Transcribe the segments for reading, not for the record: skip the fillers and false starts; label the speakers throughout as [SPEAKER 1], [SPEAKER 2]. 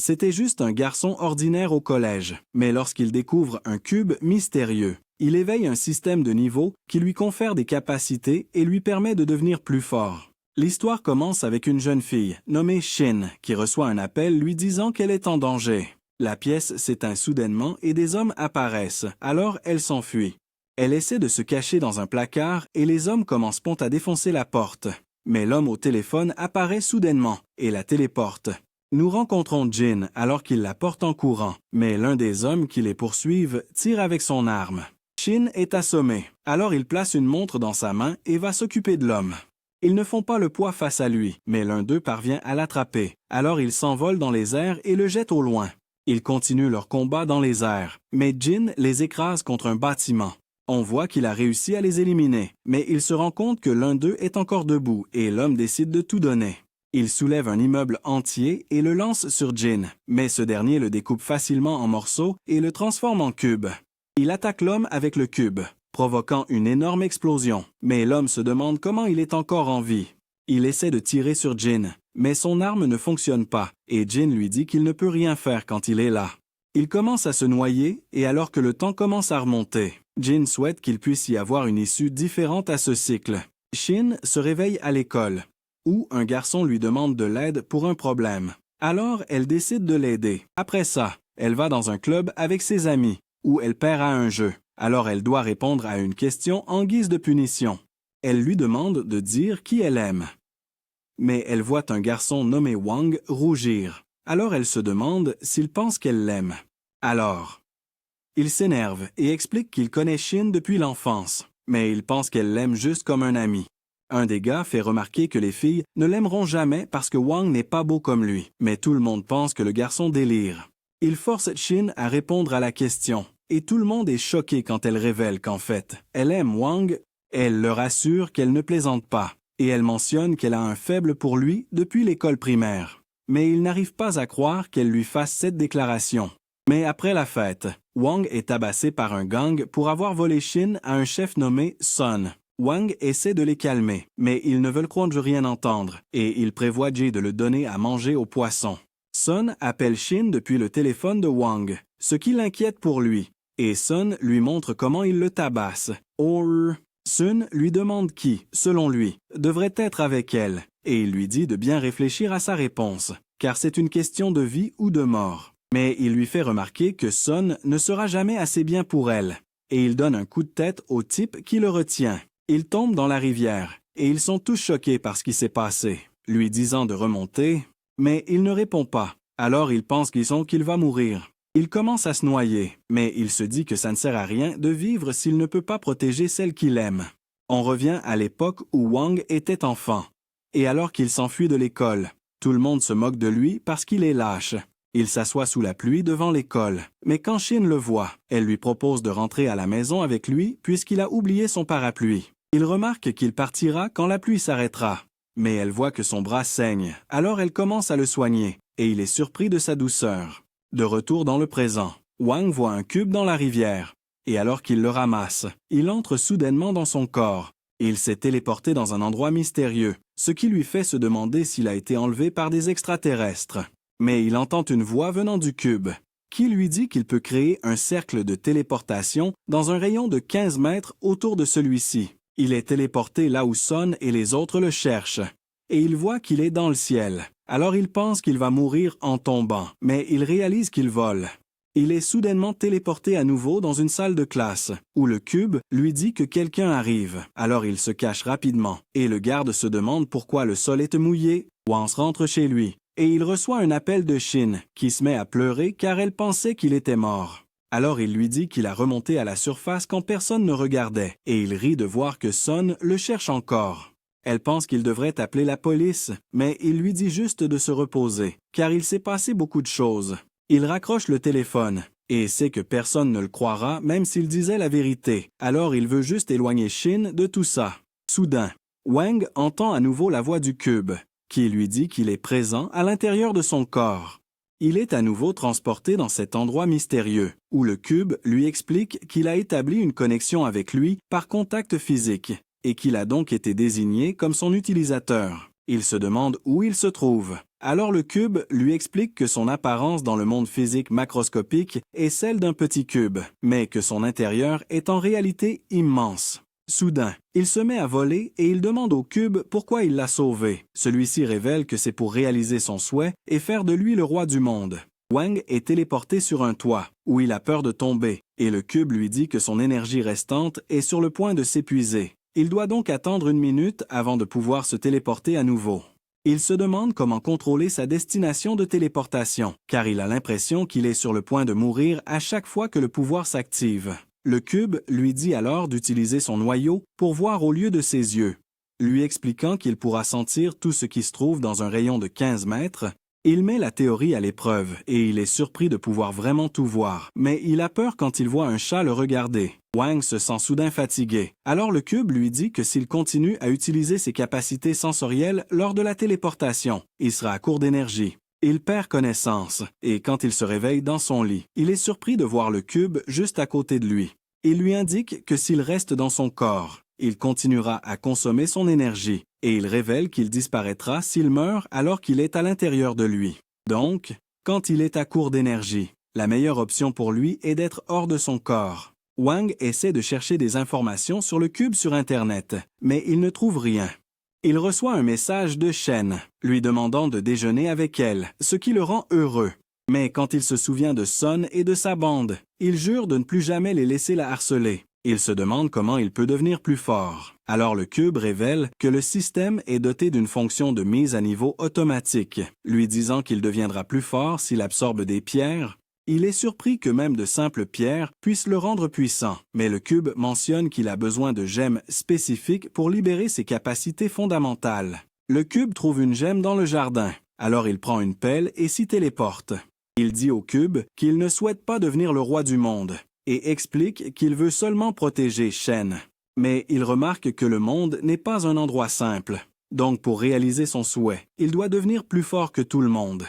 [SPEAKER 1] C'était juste un garçon ordinaire au collège, mais lorsqu'il découvre un cube mystérieux, il éveille un système de niveaux qui lui confère des capacités et lui permet de devenir plus fort. L'histoire commence avec une jeune fille, nommée Shin, qui reçoit un appel lui disant qu'elle est en danger. La pièce s'éteint soudainement et des hommes apparaissent, alors elle s'enfuit. Elle essaie de se cacher dans un placard et les hommes commencent à défoncer la porte. Mais l'homme au téléphone apparaît soudainement et la téléporte. Nous rencontrons Jin alors qu'il la porte en courant, mais l'un des hommes qui les poursuivent tire avec son arme. Shin est assommé, alors il place une montre dans sa main et va s'occuper de l'homme. Ils ne font pas le poids face à lui, mais l'un d'eux parvient à l'attraper, alors il s'envole dans les airs et le jette au loin. Ils continuent leur combat dans les airs, mais Jin les écrase contre un bâtiment. On voit qu'il a réussi à les éliminer, mais il se rend compte que l'un d'eux est encore debout et l'homme décide de tout donner. Il soulève un immeuble entier et le lance sur Jin, mais ce dernier le découpe facilement en morceaux et le transforme en cube. Il attaque l'homme avec le cube, provoquant une énorme explosion, mais l'homme se demande comment il est encore en vie. Il essaie de tirer sur Jin, mais son arme ne fonctionne pas, et Jin lui dit qu'il ne peut rien faire quand il est là. Il commence à se noyer, et alors que le temps commence à remonter, Jin souhaite qu'il puisse y avoir une issue différente à ce cycle. Shin se réveille à l'école, où un garçon lui demande de l'aide pour un problème. Alors, elle décide de l'aider. Après ça, elle va dans un club avec ses amis, où elle perd à un jeu. Alors elle doit répondre à une question en guise de punition. Elle lui demande de dire qui elle aime. Mais elle voit un garçon nommé Wang rougir. Alors elle se demande s'il pense qu'elle l'aime. Alors, il s'énerve et explique qu'il connaît Shin depuis l'enfance, mais il pense qu'elle l'aime juste comme un ami. Un des gars fait remarquer que les filles ne l'aimeront jamais parce que Wang n'est pas beau comme lui, mais tout le monde pense que le garçon délire. Il force Shin à répondre à la question, et tout le monde est choqué quand elle révèle qu'en fait, elle aime Wang. Elle leur assure qu'elle ne plaisante pas, et elle mentionne qu'elle a un faible pour lui depuis l'école primaire. Mais il n'arrive pas à croire qu'elle lui fasse cette déclaration. Mais après la fête, Wang est tabassé par un gang pour avoir volé Shin à un chef nommé Sun. Wang essaie de les calmer, mais ils ne veulent croire rien entendre, et il prévoit Jay de le donner à manger aux poissons. Sun appelle Shin depuis le téléphone de Wang, ce qui l'inquiète pour lui, et Sun lui montre comment il le tabasse. Sun lui demande qui, selon lui, devrait être avec elle, et il lui dit de bien réfléchir à sa réponse, car c'est une question de vie ou de mort. Mais il lui fait remarquer que Sun ne sera jamais assez bien pour elle, et il donne un coup de tête au type qui le retient. Il tombe dans la rivière, et ils sont tous choqués par ce qui s'est passé, lui disant de remonter, mais il ne répond pas. Alors ils pensent qu'il va mourir. Il commence à se noyer, mais il se dit que ça ne sert à rien de vivre s'il ne peut pas protéger celle qu'il aime. On revient à l'époque où Wang était enfant, et alors qu'il s'enfuit de l'école, tout le monde se moque de lui parce qu'il est lâche. Il s'assoit sous la pluie devant l'école, mais quand Shin le voit, elle lui propose de rentrer à la maison avec lui puisqu'il a oublié son parapluie. Il remarque qu'il partira quand la pluie s'arrêtera, mais elle voit que son bras saigne, alors elle commence à le soigner, et il est surpris de sa douceur. De retour dans le présent, Wang voit un cube dans la rivière, et alors qu'il le ramasse, il entre soudainement dans son corps. Il s'est téléporté dans un endroit mystérieux, ce qui lui fait se demander s'il a été enlevé par des extraterrestres. Mais il entend une voix venant du cube, qui lui dit qu'il peut créer un cercle de téléportation dans un rayon de 15 mètres autour de celui-ci. Il est téléporté là où Sun et les autres le cherchent, et il voit qu'il est dans le ciel. Alors il pense qu'il va mourir en tombant, mais il réalise qu'il vole. Il est soudainement téléporté à nouveau dans une salle de classe, où le cube lui dit que quelqu'un arrive. Alors il se cache rapidement, et le garde se demande pourquoi le sol est mouillé. Wang rentre chez lui, et il reçoit un appel de Shin, qui se met à pleurer car elle pensait qu'il était mort. Alors il lui dit qu'il a remonté à la surface quand personne ne regardait, et il rit de voir que Sun le cherche encore. Elle pense qu'il devrait appeler la police, mais il lui dit juste de se reposer, car il s'est passé beaucoup de choses. Il raccroche le téléphone, et sait que personne ne le croira même s'il disait la vérité, alors il veut juste éloigner Shin de tout ça. Soudain, Wang entend à nouveau la voix du cube, qui lui dit qu'il est présent à l'intérieur de son corps. Il est à nouveau transporté dans cet endroit mystérieux, où le cube lui explique qu'il a établi une connexion avec lui par contact physique, et qu'il a donc été désigné comme son utilisateur. Il se demande où il se trouve. Alors le cube lui explique que son apparence dans le monde physique macroscopique est celle d'un petit cube, mais que son intérieur est en réalité immense. Soudain, il se met à voler et il demande au cube pourquoi il l'a sauvé. Celui-ci révèle que c'est pour réaliser son souhait et faire de lui le roi du monde. Wang est téléporté sur un toit, où il a peur de tomber, et le cube lui dit que son énergie restante est sur le point de s'épuiser. Il doit donc attendre 1 minute avant de pouvoir se téléporter à nouveau. Il se demande comment contrôler sa destination de téléportation, car il a l'impression qu'il est sur le point de mourir à chaque fois que le pouvoir s'active. Le cube lui dit alors d'utiliser son noyau pour voir au lieu de ses yeux. Lui expliquant qu'il pourra sentir tout ce qui se trouve dans un rayon de 15 mètres, il met la théorie à l'épreuve et il est surpris de pouvoir vraiment tout voir, mais il a peur quand il voit un chat le regarder. Wang se sent soudain fatigué. Alors le cube lui dit que s'il continue à utiliser ses capacités sensorielles lors de la téléportation, il sera à court d'énergie. Il perd connaissance, et quand il se réveille dans son lit, il est surpris de voir le cube juste à côté de lui. Il lui indique que s'il reste dans son corps, il continuera à consommer son énergie, et il révèle qu'il disparaîtra s'il meurt alors qu'il est à l'intérieur de lui. Donc, quand il est à court d'énergie, la meilleure option pour lui est d'être hors de son corps. Wang essaie de chercher des informations sur le cube sur Internet, mais il ne trouve rien. Il reçoit un message de Shen, lui demandant de déjeuner avec elle, ce qui le rend heureux. Mais quand il se souvient de Sun et de sa bande, il jure de ne plus jamais les laisser la harceler. Il se demande comment il peut devenir plus fort. Alors le cube révèle que le système est doté d'une fonction de mise à niveau automatique, lui disant qu'il deviendra plus fort s'il absorbe des pierres. Il est surpris que même de simples pierres puissent le rendre puissant, mais le cube mentionne qu'il a besoin de gemmes spécifiques pour libérer ses capacités fondamentales. Le cube trouve une gemme dans le jardin, alors il prend une pelle et s'y téléporte. Il dit au cube qu'il ne souhaite pas devenir le roi du monde, et explique qu'il veut seulement protéger Shen. Mais il remarque que le monde n'est pas un endroit simple, donc pour réaliser son souhait, il doit devenir plus fort que tout le monde.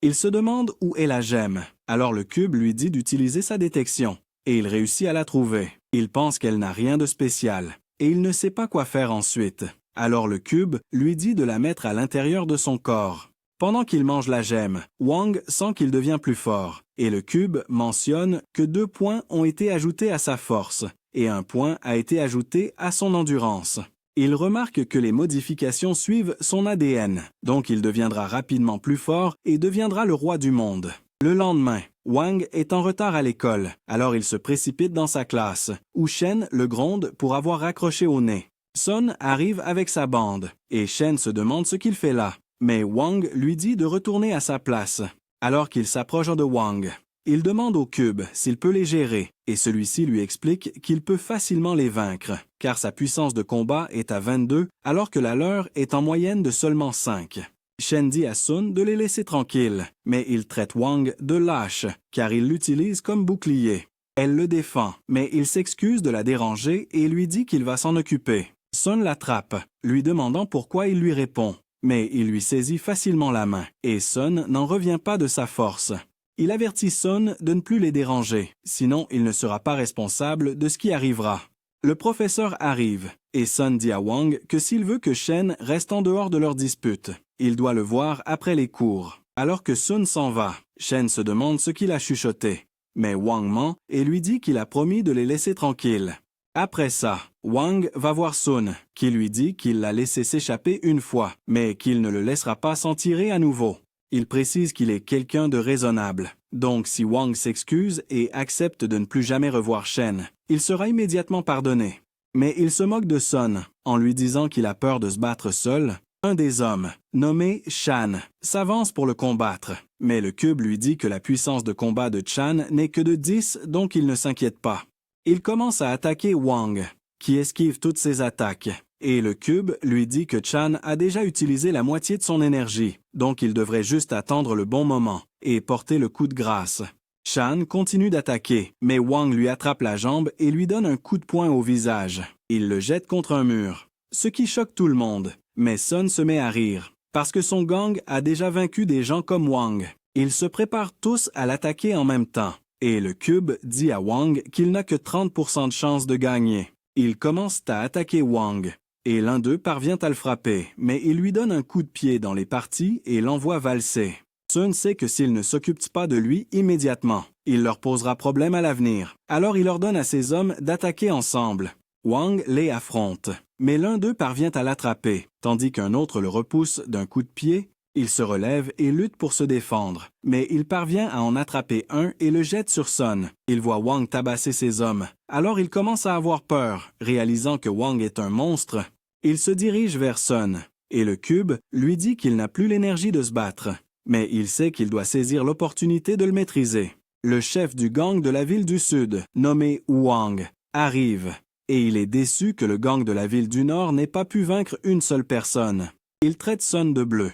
[SPEAKER 1] Il se demande où est la gemme, alors le cube lui dit d'utiliser sa détection, et il réussit à la trouver. Il pense qu'elle n'a rien de spécial, et il ne sait pas quoi faire ensuite. Alors le cube lui dit de la mettre à l'intérieur de son corps. Pendant qu'il mange la gemme, Wang sent qu'il devient plus fort, et le cube mentionne que 2 points ont été ajoutés à sa force, et 1 point a été ajouté à son endurance. Il remarque que les modifications suivent son ADN, donc il deviendra rapidement plus fort et deviendra le roi du monde. Le lendemain, Wang est en retard à l'école, alors il se précipite dans sa classe, où Shen le gronde pour avoir raccroché au nez. Sun arrive avec sa bande, et Shen se demande ce qu'il fait là, mais Wang lui dit de retourner à sa place. Alors qu'il s'approche de Wang, il demande au cube s'il peut les gérer, et celui-ci lui explique qu'il peut facilement les vaincre, car sa puissance de combat est à 22, alors que la leur est en moyenne de seulement 5. Shen dit à Sun de les laisser tranquilles, mais il traite Wang de lâche, car il l'utilise comme bouclier. Elle le défend, mais il s'excuse de la déranger et lui dit qu'il va s'en occuper. Sun l'attrape, lui demandant pourquoi il lui répond, mais il lui saisit facilement la main, et Sun n'en revient pas de sa force. Il avertit Sun de ne plus les déranger, sinon il ne sera pas responsable de ce qui arrivera. Le professeur arrive, et Sun dit à Wang que s'il veut que Shen reste en dehors de leur dispute, il doit le voir après les cours. Alors que Sun s'en va, Shen se demande ce qu'il a chuchoté. Mais Wang ment et lui dit qu'il a promis de les laisser tranquilles. Après ça, Wang va voir Sun, qui lui dit qu'il l'a laissé s'échapper une fois, mais qu'il ne le laissera pas s'en tirer à nouveau. Il précise qu'il est quelqu'un de raisonnable. Donc si Wang s'excuse et accepte de ne plus jamais revoir Shen, il sera immédiatement pardonné. Mais il se moque de Sun, en lui disant qu'il a peur de se battre seul. Un des hommes, nommé Chan, s'avance pour le combattre, mais le cube lui dit que la puissance de combat de Chan n'est que de 10, donc il ne s'inquiète pas. Il commence à attaquer Wang, qui esquive toutes ses attaques. Et le cube lui dit que Chan a déjà utilisé la moitié de son énergie, donc il devrait juste attendre le bon moment et porter le coup de grâce. Chan continue d'attaquer, mais Wang lui attrape la jambe et lui donne un coup de poing au visage. Il le jette contre un mur, ce qui choque tout le monde. Mais Sun se met à rire, parce que son gang a déjà vaincu des gens comme Wang. Ils se préparent tous à l'attaquer en même temps, et le cube dit à Wang qu'il n'a que 30% de chance de gagner. Ils commencent à attaquer Wang, et l'un d'eux parvient à le frapper, mais il lui donne un coup de pied dans les parties et l'envoie valser. Sun sait que s'il ne s'occupe pas de lui immédiatement, il leur posera problème à l'avenir. Alors il ordonne à ses hommes d'attaquer ensemble. Wang les affronte, mais l'un d'eux parvient à l'attraper, tandis qu'un autre le repousse d'un coup de pied. Il se relève et lutte pour se défendre, mais il parvient à en attraper un et le jette sur Sun. Il voit Wang tabasser ses hommes, alors il commence à avoir peur, réalisant que Wang est un monstre. Il se dirige vers Sun, et le cube lui dit qu'il n'a plus l'énergie de se battre. Mais il sait qu'il doit saisir l'opportunité de le maîtriser. Le chef du gang de la ville du Sud, nommé Wang, arrive, et il est déçu que le gang de la ville du Nord n'ait pas pu vaincre une seule personne. Il traite Sun de bleu,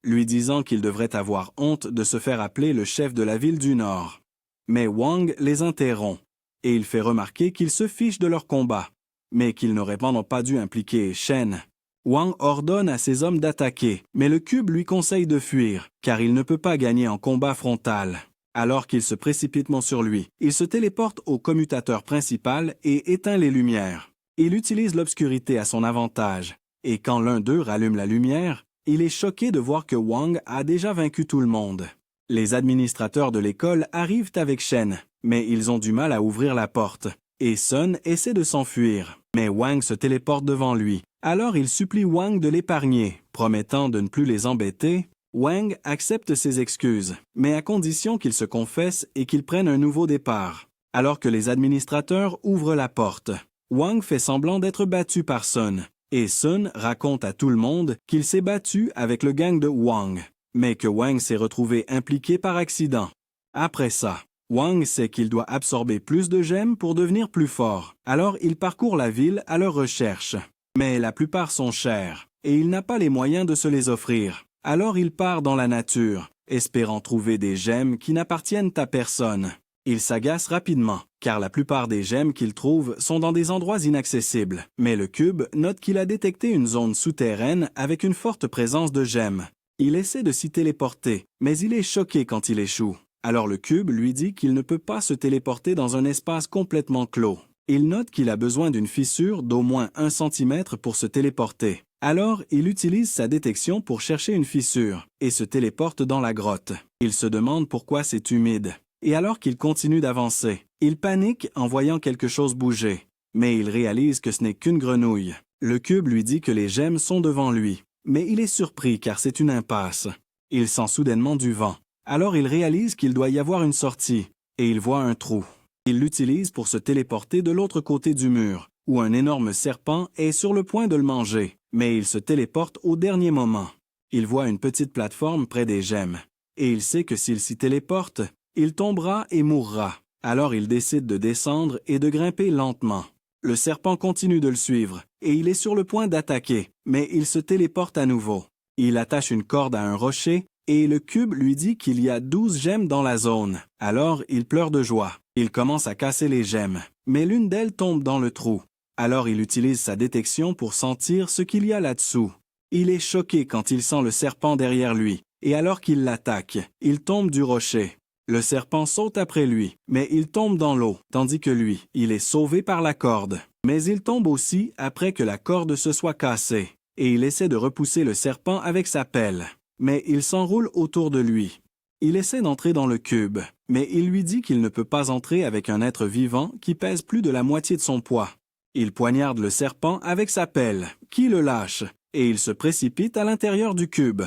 [SPEAKER 1] lui disant qu'il devrait avoir honte de se faire appeler le chef de la ville du Nord. Mais Wang les interrompt, et il fait remarquer qu'il se fiche de leur combat, mais qu'ils n'auraient pendant pas dû impliquer Shen. Wang ordonne à ses hommes d'attaquer, mais le cube lui conseille de fuir, car il ne peut pas gagner en combat frontal. Alors qu'il se précipite sur lui, il se téléporte au commutateur principal et éteint les lumières. Il utilise l'obscurité à son avantage, et quand l'un d'eux rallume la lumière, il est choqué de voir que Wang a déjà vaincu tout le monde. Les administrateurs de l'école arrivent avec Shen, mais ils ont du mal à ouvrir la porte, et Sun essaie de s'enfuir, mais Wang se téléporte devant lui. Alors il supplie Wang de l'épargner, promettant de ne plus les embêter. Wang accepte ses excuses, mais à condition qu'il se confesse et qu'il prenne un nouveau départ. Alors que les administrateurs ouvrent la porte, Wang fait semblant d'être battu par Sun, et Sun raconte à tout le monde qu'il s'est battu avec le gang de Wang, mais que Wang s'est retrouvé impliqué par accident. Après ça, Wang sait qu'il doit absorber plus de gemmes pour devenir plus fort, alors il parcourt la ville à leur recherche. Mais la plupart sont chers, et il n'a pas les moyens de se les offrir. Alors il part dans la nature, espérant trouver des gemmes qui n'appartiennent à personne. Il s'agace rapidement, car la plupart des gemmes qu'il trouve sont dans des endroits inaccessibles. Mais le cube note qu'il a détecté une zone souterraine avec une forte présence de gemmes. Il essaie de s'y téléporter, mais il est choqué quand il échoue. Alors le cube lui dit qu'il ne peut pas se téléporter dans un espace complètement clos. Il note qu'il a besoin d'une fissure d'au moins 1 centimètre pour se téléporter. Alors, il utilise sa détection pour chercher une fissure et se téléporte dans la grotte. Il se demande pourquoi c'est humide. Et alors qu'il continue d'avancer, il panique en voyant quelque chose bouger. Mais il réalise que ce n'est qu'une grenouille. Le cube lui dit que les gemmes sont devant lui. Mais il est surpris car c'est une impasse. Il sent soudainement du vent. Alors il réalise qu'il doit y avoir une sortie. Et il voit un trou. Il l'utilise pour se téléporter de l'autre côté du mur, où un énorme serpent est sur le point de le manger, mais il se téléporte au dernier moment. Il voit une petite plateforme près des gemmes, et il sait que s'il s'y téléporte, il tombera et mourra. Alors il décide de descendre et de grimper lentement. Le serpent continue de le suivre, et il est sur le point d'attaquer, mais il se téléporte à nouveau. Il attache une corde à un rocher, et le cube lui dit qu'il y a 12 gemmes dans la zone. Alors il pleure de joie. Il commence à casser les gemmes, mais l'une d'elles tombe dans le trou. Alors il utilise sa détection pour sentir ce qu'il y a là-dessous. Il est choqué quand il sent le serpent derrière lui, et alors qu'il l'attaque, il tombe du rocher. Le serpent saute après lui, mais il tombe dans l'eau, tandis que lui, il est sauvé par la corde. Mais il tombe aussi après que la corde se soit cassée, et il essaie de repousser le serpent avec sa pelle. Mais il s'enroule autour de lui. Il essaie d'entrer dans le cube, mais il lui dit qu'il ne peut pas entrer avec un être vivant qui pèse plus de la moitié de son poids. Il poignarde le serpent avec sa pelle, qui le lâche, et il se précipite à l'intérieur du cube.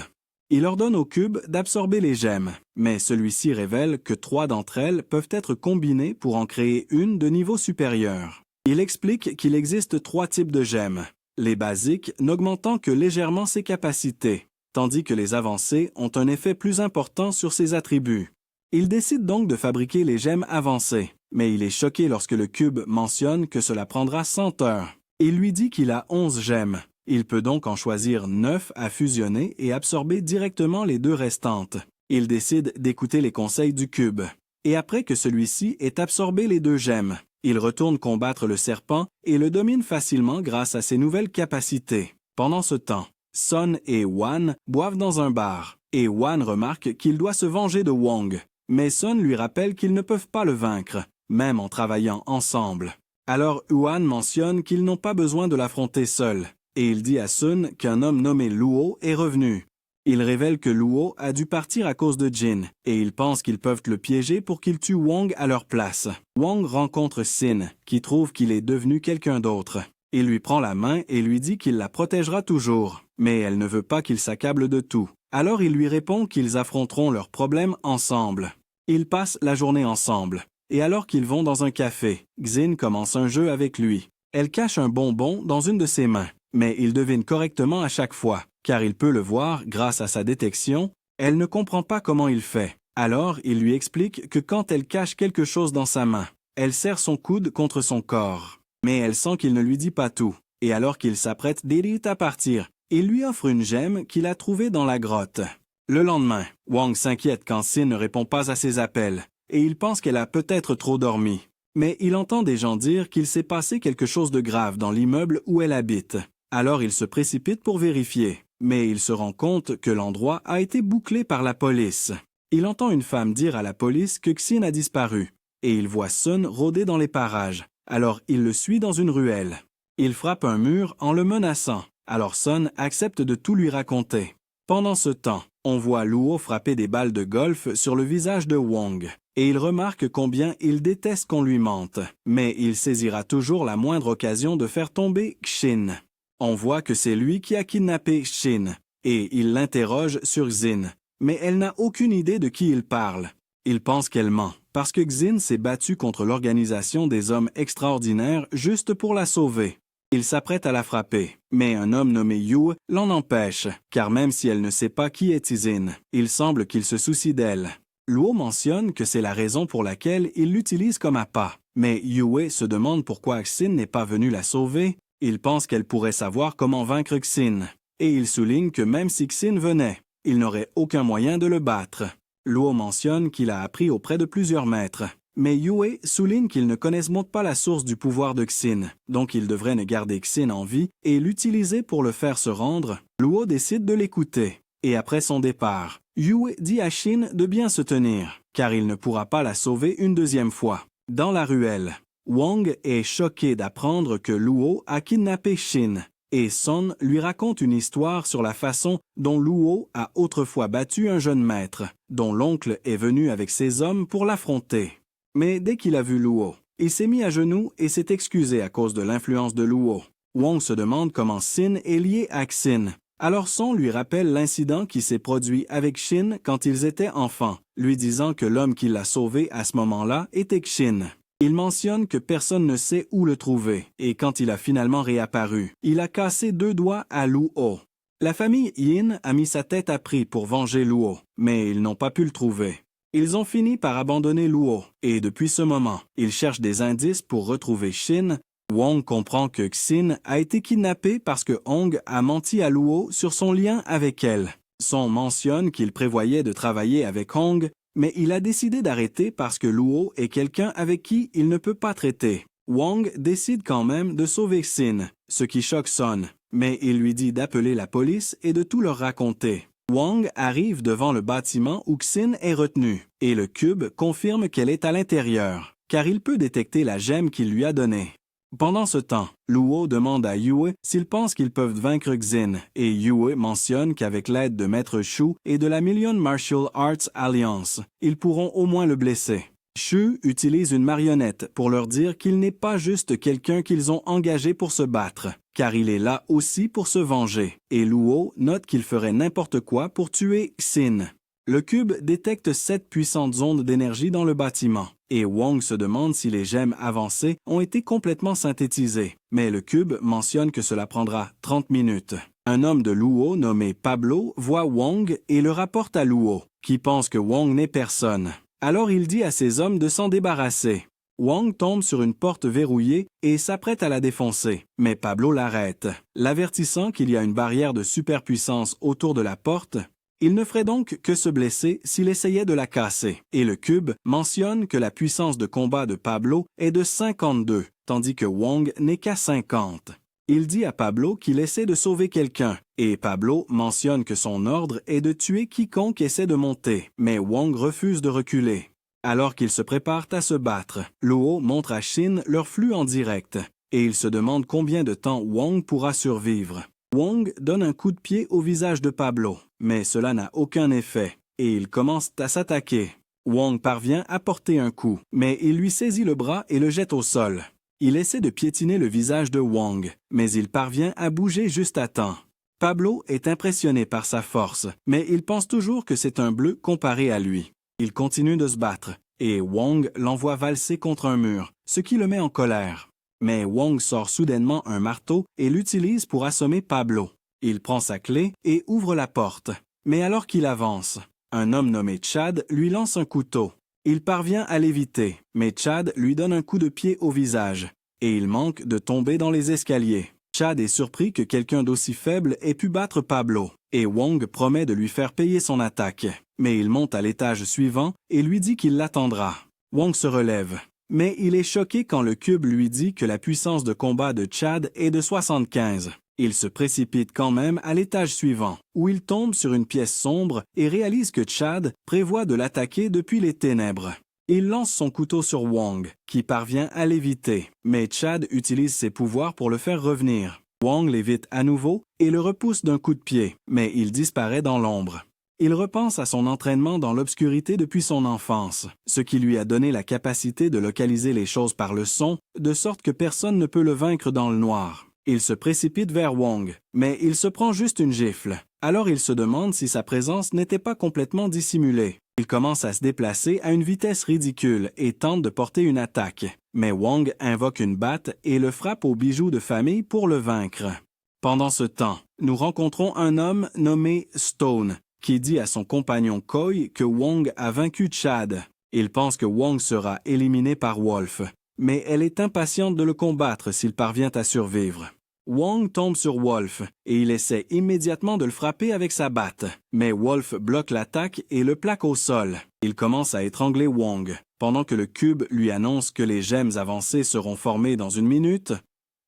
[SPEAKER 1] Il ordonne au cube d'absorber les gemmes, mais celui-ci révèle que 3 d'entre elles peuvent être combinées pour en créer une de niveau supérieur. Il explique qu'il existe 3 types de gemmes, les basiques n'augmentant que légèrement ses capacités, tandis que les avancées ont un effet plus important sur ses attributs. Il décide donc de fabriquer les gemmes avancées, mais il est choqué lorsque le cube mentionne que cela prendra 100 heures. Il lui dit qu'il a 11 gemmes. Il peut donc en choisir 9 à fusionner et absorber directement les 2 restantes. Il décide d'écouter les conseils du cube. Et après que celui-ci ait absorbé les 2 gemmes, il retourne combattre le serpent et le domine facilement grâce à ses nouvelles capacités. Pendant ce temps, Sun et Wan boivent dans un bar, et Wan remarque qu'il doit se venger de Wang. Mais Sun lui rappelle qu'ils ne peuvent pas le vaincre, même en travaillant ensemble. Alors Wan mentionne qu'ils n'ont pas besoin de l'affronter seuls, et il dit à Sun qu'un homme nommé Luo est revenu. Il révèle que Luo a dû partir à cause de Jin, et ils pensent qu'ils peuvent le piéger pour qu'il tue Wang à leur place. Wang rencontre Sin, qui trouve qu'il est devenu quelqu'un d'autre. Il lui prend la main et lui dit qu'il la protégera toujours, mais elle ne veut pas qu'il s'accable de tout. Alors il lui répond qu'ils affronteront leurs problèmes ensemble. Ils passent la journée ensemble, et alors qu'ils vont dans un café, Xin commence un jeu avec lui. Elle cache un bonbon dans une de ses mains, mais il devine correctement à chaque fois, car il peut le voir grâce à sa détection. Elle ne comprend pas comment il fait. Alors il lui explique que quand elle cache quelque chose dans sa main, elle serre son coude contre son corps. Mais elle sent qu'il ne lui dit pas tout, et alors qu'il s'apprête d'élite à partir, il lui offre une gemme qu'il a trouvée dans la grotte. Le lendemain, Wang s'inquiète quand Sin ne répond pas à ses appels, et il pense qu'elle a peut-être trop dormi. Mais il entend des gens dire qu'il s'est passé quelque chose de grave dans l'immeuble où elle habite. Alors il se précipite pour vérifier, mais il se rend compte que l'endroit a été bouclé par la police. Il entend une femme dire à la police que Xin a disparu, et il voit Sun rôder dans les parages. Alors il le suit dans une ruelle. Il frappe un mur en le menaçant, alors Sun accepte de tout lui raconter. Pendant ce temps, on voit Luo frapper des balles de golf sur le visage de Wang, et il remarque combien il déteste qu'on lui mente, mais il saisira toujours la moindre occasion de faire tomber Xin. On voit que c'est lui qui a kidnappé Xin, et il l'interroge sur Xin, mais elle n'a aucune idée de qui il parle. Il pense qu'elle ment, parce que Xin s'est battu contre l'organisation des hommes extraordinaires juste pour la sauver. Il s'apprête à la frapper, mais un homme nommé Yu l'en empêche, car même si elle ne sait pas qui est Xin, il semble qu'il se soucie d'elle. Luo mentionne que c'est la raison pour laquelle il l'utilise comme appât, mais Yue se demande pourquoi Xin n'est pas venu la sauver. Il pense qu'elle pourrait savoir comment vaincre Xin, et il souligne que même si Xin venait, il n'aurait aucun moyen de le battre. Luo mentionne qu'il a appris auprès de plusieurs maîtres, mais Yue souligne qu'ils ne connaissent pas la source du pouvoir de Xin, donc il devrait ne garder Xin en vie et l'utiliser pour le faire se rendre. Luo décide de l'écouter, et après son départ, Yue dit à Xin de bien se tenir, car il ne pourra pas la sauver une deuxième fois. Dans la ruelle, Wang est choqué d'apprendre que Luo a kidnappé Xin, et Sun lui raconte une histoire sur la façon dont Luo a autrefois battu un jeune maître, dont l'oncle est venu avec ses hommes pour l'affronter. Mais dès qu'il a vu Luo, il s'est mis à genoux et s'est excusé à cause de l'influence de Luo. Wang se demande comment Xin est lié à Xin. Alors Sun lui rappelle l'incident qui s'est produit avec Xin quand ils étaient enfants, lui disant que l'homme qui l'a sauvé à ce moment-là était Xin. Il mentionne que personne ne sait où le trouver, et quand il a finalement réapparu, il a cassé 2 doigts à Luo. La famille Yin a mis sa tête à prix pour venger Luo, mais ils n'ont pas pu le trouver. Ils ont fini par abandonner Luo, et depuis ce moment, ils cherchent des indices pour retrouver Xin. Wang comprend que Xin a été kidnappé parce que Hong a menti à Luo sur son lien avec elle. Son mentionne qu'il prévoyait de travailler avec Hong, mais il a décidé d'arrêter parce que Luo est quelqu'un avec qui il ne peut pas traiter. Wang décide quand même de sauver Xin, ce qui choque Sun, mais il lui dit d'appeler la police et de tout leur raconter. Wang arrive devant le bâtiment où Xin est retenu, et le cube confirme qu'elle est à l'intérieur, car il peut détecter la gemme qu'il lui a donnée. Pendant ce temps, Luo demande à Yue s'ils pensent qu'ils peuvent vaincre Xin, et Yue mentionne qu'avec l'aide de Maître Shu et de la Million Martial Arts Alliance, ils pourront au moins le blesser. Shu utilise une marionnette pour leur dire qu'il n'est pas juste quelqu'un qu'ils ont engagé pour se battre, car il est là aussi pour se venger, et Luo note qu'il ferait n'importe quoi pour tuer Xin. Le cube détecte 7 puissantes ondes d'énergie dans le bâtiment, et Wang se demande si les gemmes avancées ont été complètement synthétisées, mais le cube mentionne que cela prendra 30 minutes. Un homme de Luo nommé Pablo voit Wang et le rapporte à Luo, qui pense que Wang n'est personne. Alors il dit à ses hommes de s'en débarrasser. Wang tombe sur une porte verrouillée et s'apprête à la défoncer, mais Pablo l'arrête, l'avertissant qu'il y a une barrière de superpuissance autour de la porte. Il ne ferait donc que se blesser s'il essayait de la casser, et le cube mentionne que la puissance de combat de Pablo est de 52, tandis que Wang n'est qu'à 50. Il dit à Pablo qu'il essaie de sauver quelqu'un, et Pablo mentionne que son ordre est de tuer quiconque essaie de monter, mais Wang refuse de reculer. Alors qu'ils se préparent à se battre, Luo montre à Xin leur flux en direct, et il se demande combien de temps Wong pourra survivre. Wong donne un coup de pied au visage de Pablo, mais cela n'a aucun effet, et il commence à s'attaquer. Wong parvient à porter un coup, mais il lui saisit le bras et le jette au sol. Il essaie de piétiner le visage de Wong, mais il parvient à bouger juste à temps. Pablo est impressionné par sa force, mais il pense toujours que c'est un bleu comparé à lui. Il continue de se battre, et Wong l'envoie valser contre un mur, ce qui le met en colère. Mais Wong sort soudainement un marteau et l'utilise pour assommer Pablo. Il prend sa clé et ouvre la porte. Mais alors qu'il avance, un homme nommé Chad lui lance un couteau. Il parvient à l'éviter, mais Chad lui donne un coup de pied au visage, et il manque de tomber dans les escaliers. Chad est surpris que quelqu'un d'aussi faible ait pu battre Pablo, et Wong promet de lui faire payer son attaque. Mais il monte à l'étage suivant et lui dit qu'il l'attendra. Wong se relève, mais il est choqué quand le cube lui dit que la puissance de combat de Chad est de 75. Il se précipite quand même à l'étage suivant, où il tombe sur une pièce sombre et réalise que Chad prévoit de l'attaquer depuis les ténèbres. Il lance son couteau sur Wong, qui parvient à l'éviter, mais Chad utilise ses pouvoirs pour le faire revenir. Wong l'évite à nouveau et le repousse d'un coup de pied, mais il disparaît dans l'ombre. Il repense à son entraînement dans l'obscurité depuis son enfance, ce qui lui a donné la capacité de localiser les choses par le son, de sorte que personne ne peut le vaincre dans le noir. Il se précipite vers Wong, mais il se prend juste une gifle. Alors il se demande si sa présence n'était pas complètement dissimulée. Il commence à se déplacer à une vitesse ridicule et tente de porter une attaque. Mais Wong invoque une batte et le frappe au bijou de famille pour le vaincre. Pendant ce temps, nous rencontrons un homme nommé Stone, qui dit à son compagnon Koi que Wong a vaincu Chad. Il pense que Wong sera éliminé par Wolf, mais elle est impatiente de le combattre s'il parvient à survivre. Wong tombe sur Wolf et il essaie immédiatement de le frapper avec sa batte, mais Wolf bloque l'attaque et le plaque au sol. Il commence à étrangler Wong, pendant que le cube lui annonce que les gemmes avancées seront formées dans une minute.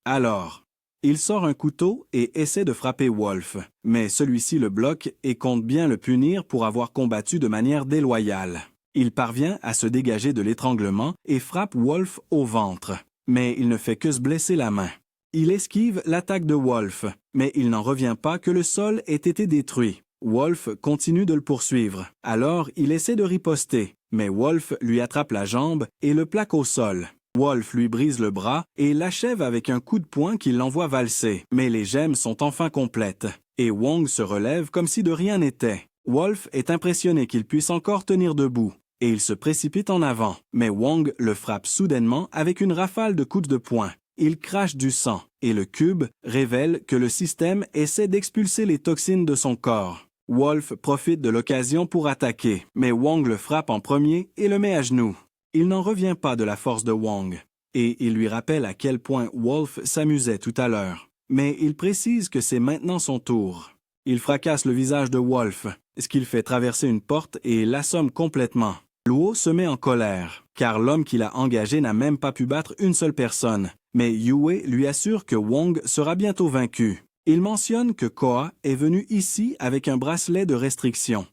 [SPEAKER 1] Alors, il sort un couteau et essaie de frapper Wolf, mais celui-ci le bloque et compte bien le punir pour avoir combattu de manière déloyale. Il parvient à se dégager de l'étranglement et frappe Wolf au ventre, mais il ne fait que se blesser la main. Il esquive l'attaque de Wolf, mais il n'en revient pas que le sol ait été détruit. Wolf continue de le poursuivre. Alors, il essaie de riposter, mais Wolf lui attrape la jambe et le plaque au sol. Wolf lui brise le bras et l'achève avec un coup de poing qui l'envoie valser. Mais les gemmes sont enfin complètes, et Wong se relève comme si de rien n'était. Wolf est impressionné qu'il puisse encore tenir debout, et il se précipite en avant. Mais Wong le frappe soudainement avec une rafale de coups de poing. Il crache du sang, et le cube révèle que le système essaie d'expulser les toxines de son corps. Wolf profite de l'occasion pour attaquer, mais Wong le frappe en premier et le met à genoux. Il n'en revient pas de la force de Wong, et il lui rappelle à quel point Wolf s'amusait tout à l'heure. Mais il précise que c'est maintenant son tour. Il fracasse le visage de Wolf, ce qui le fait traverser une porte et l'assomme complètement. Luo se met en colère, car l'homme qu'il a engagé n'a même pas pu battre une seule personne. Mais Yue lui assure que Wong sera bientôt vaincu. Il mentionne que Koa est venue ici avec un bracelet de restriction.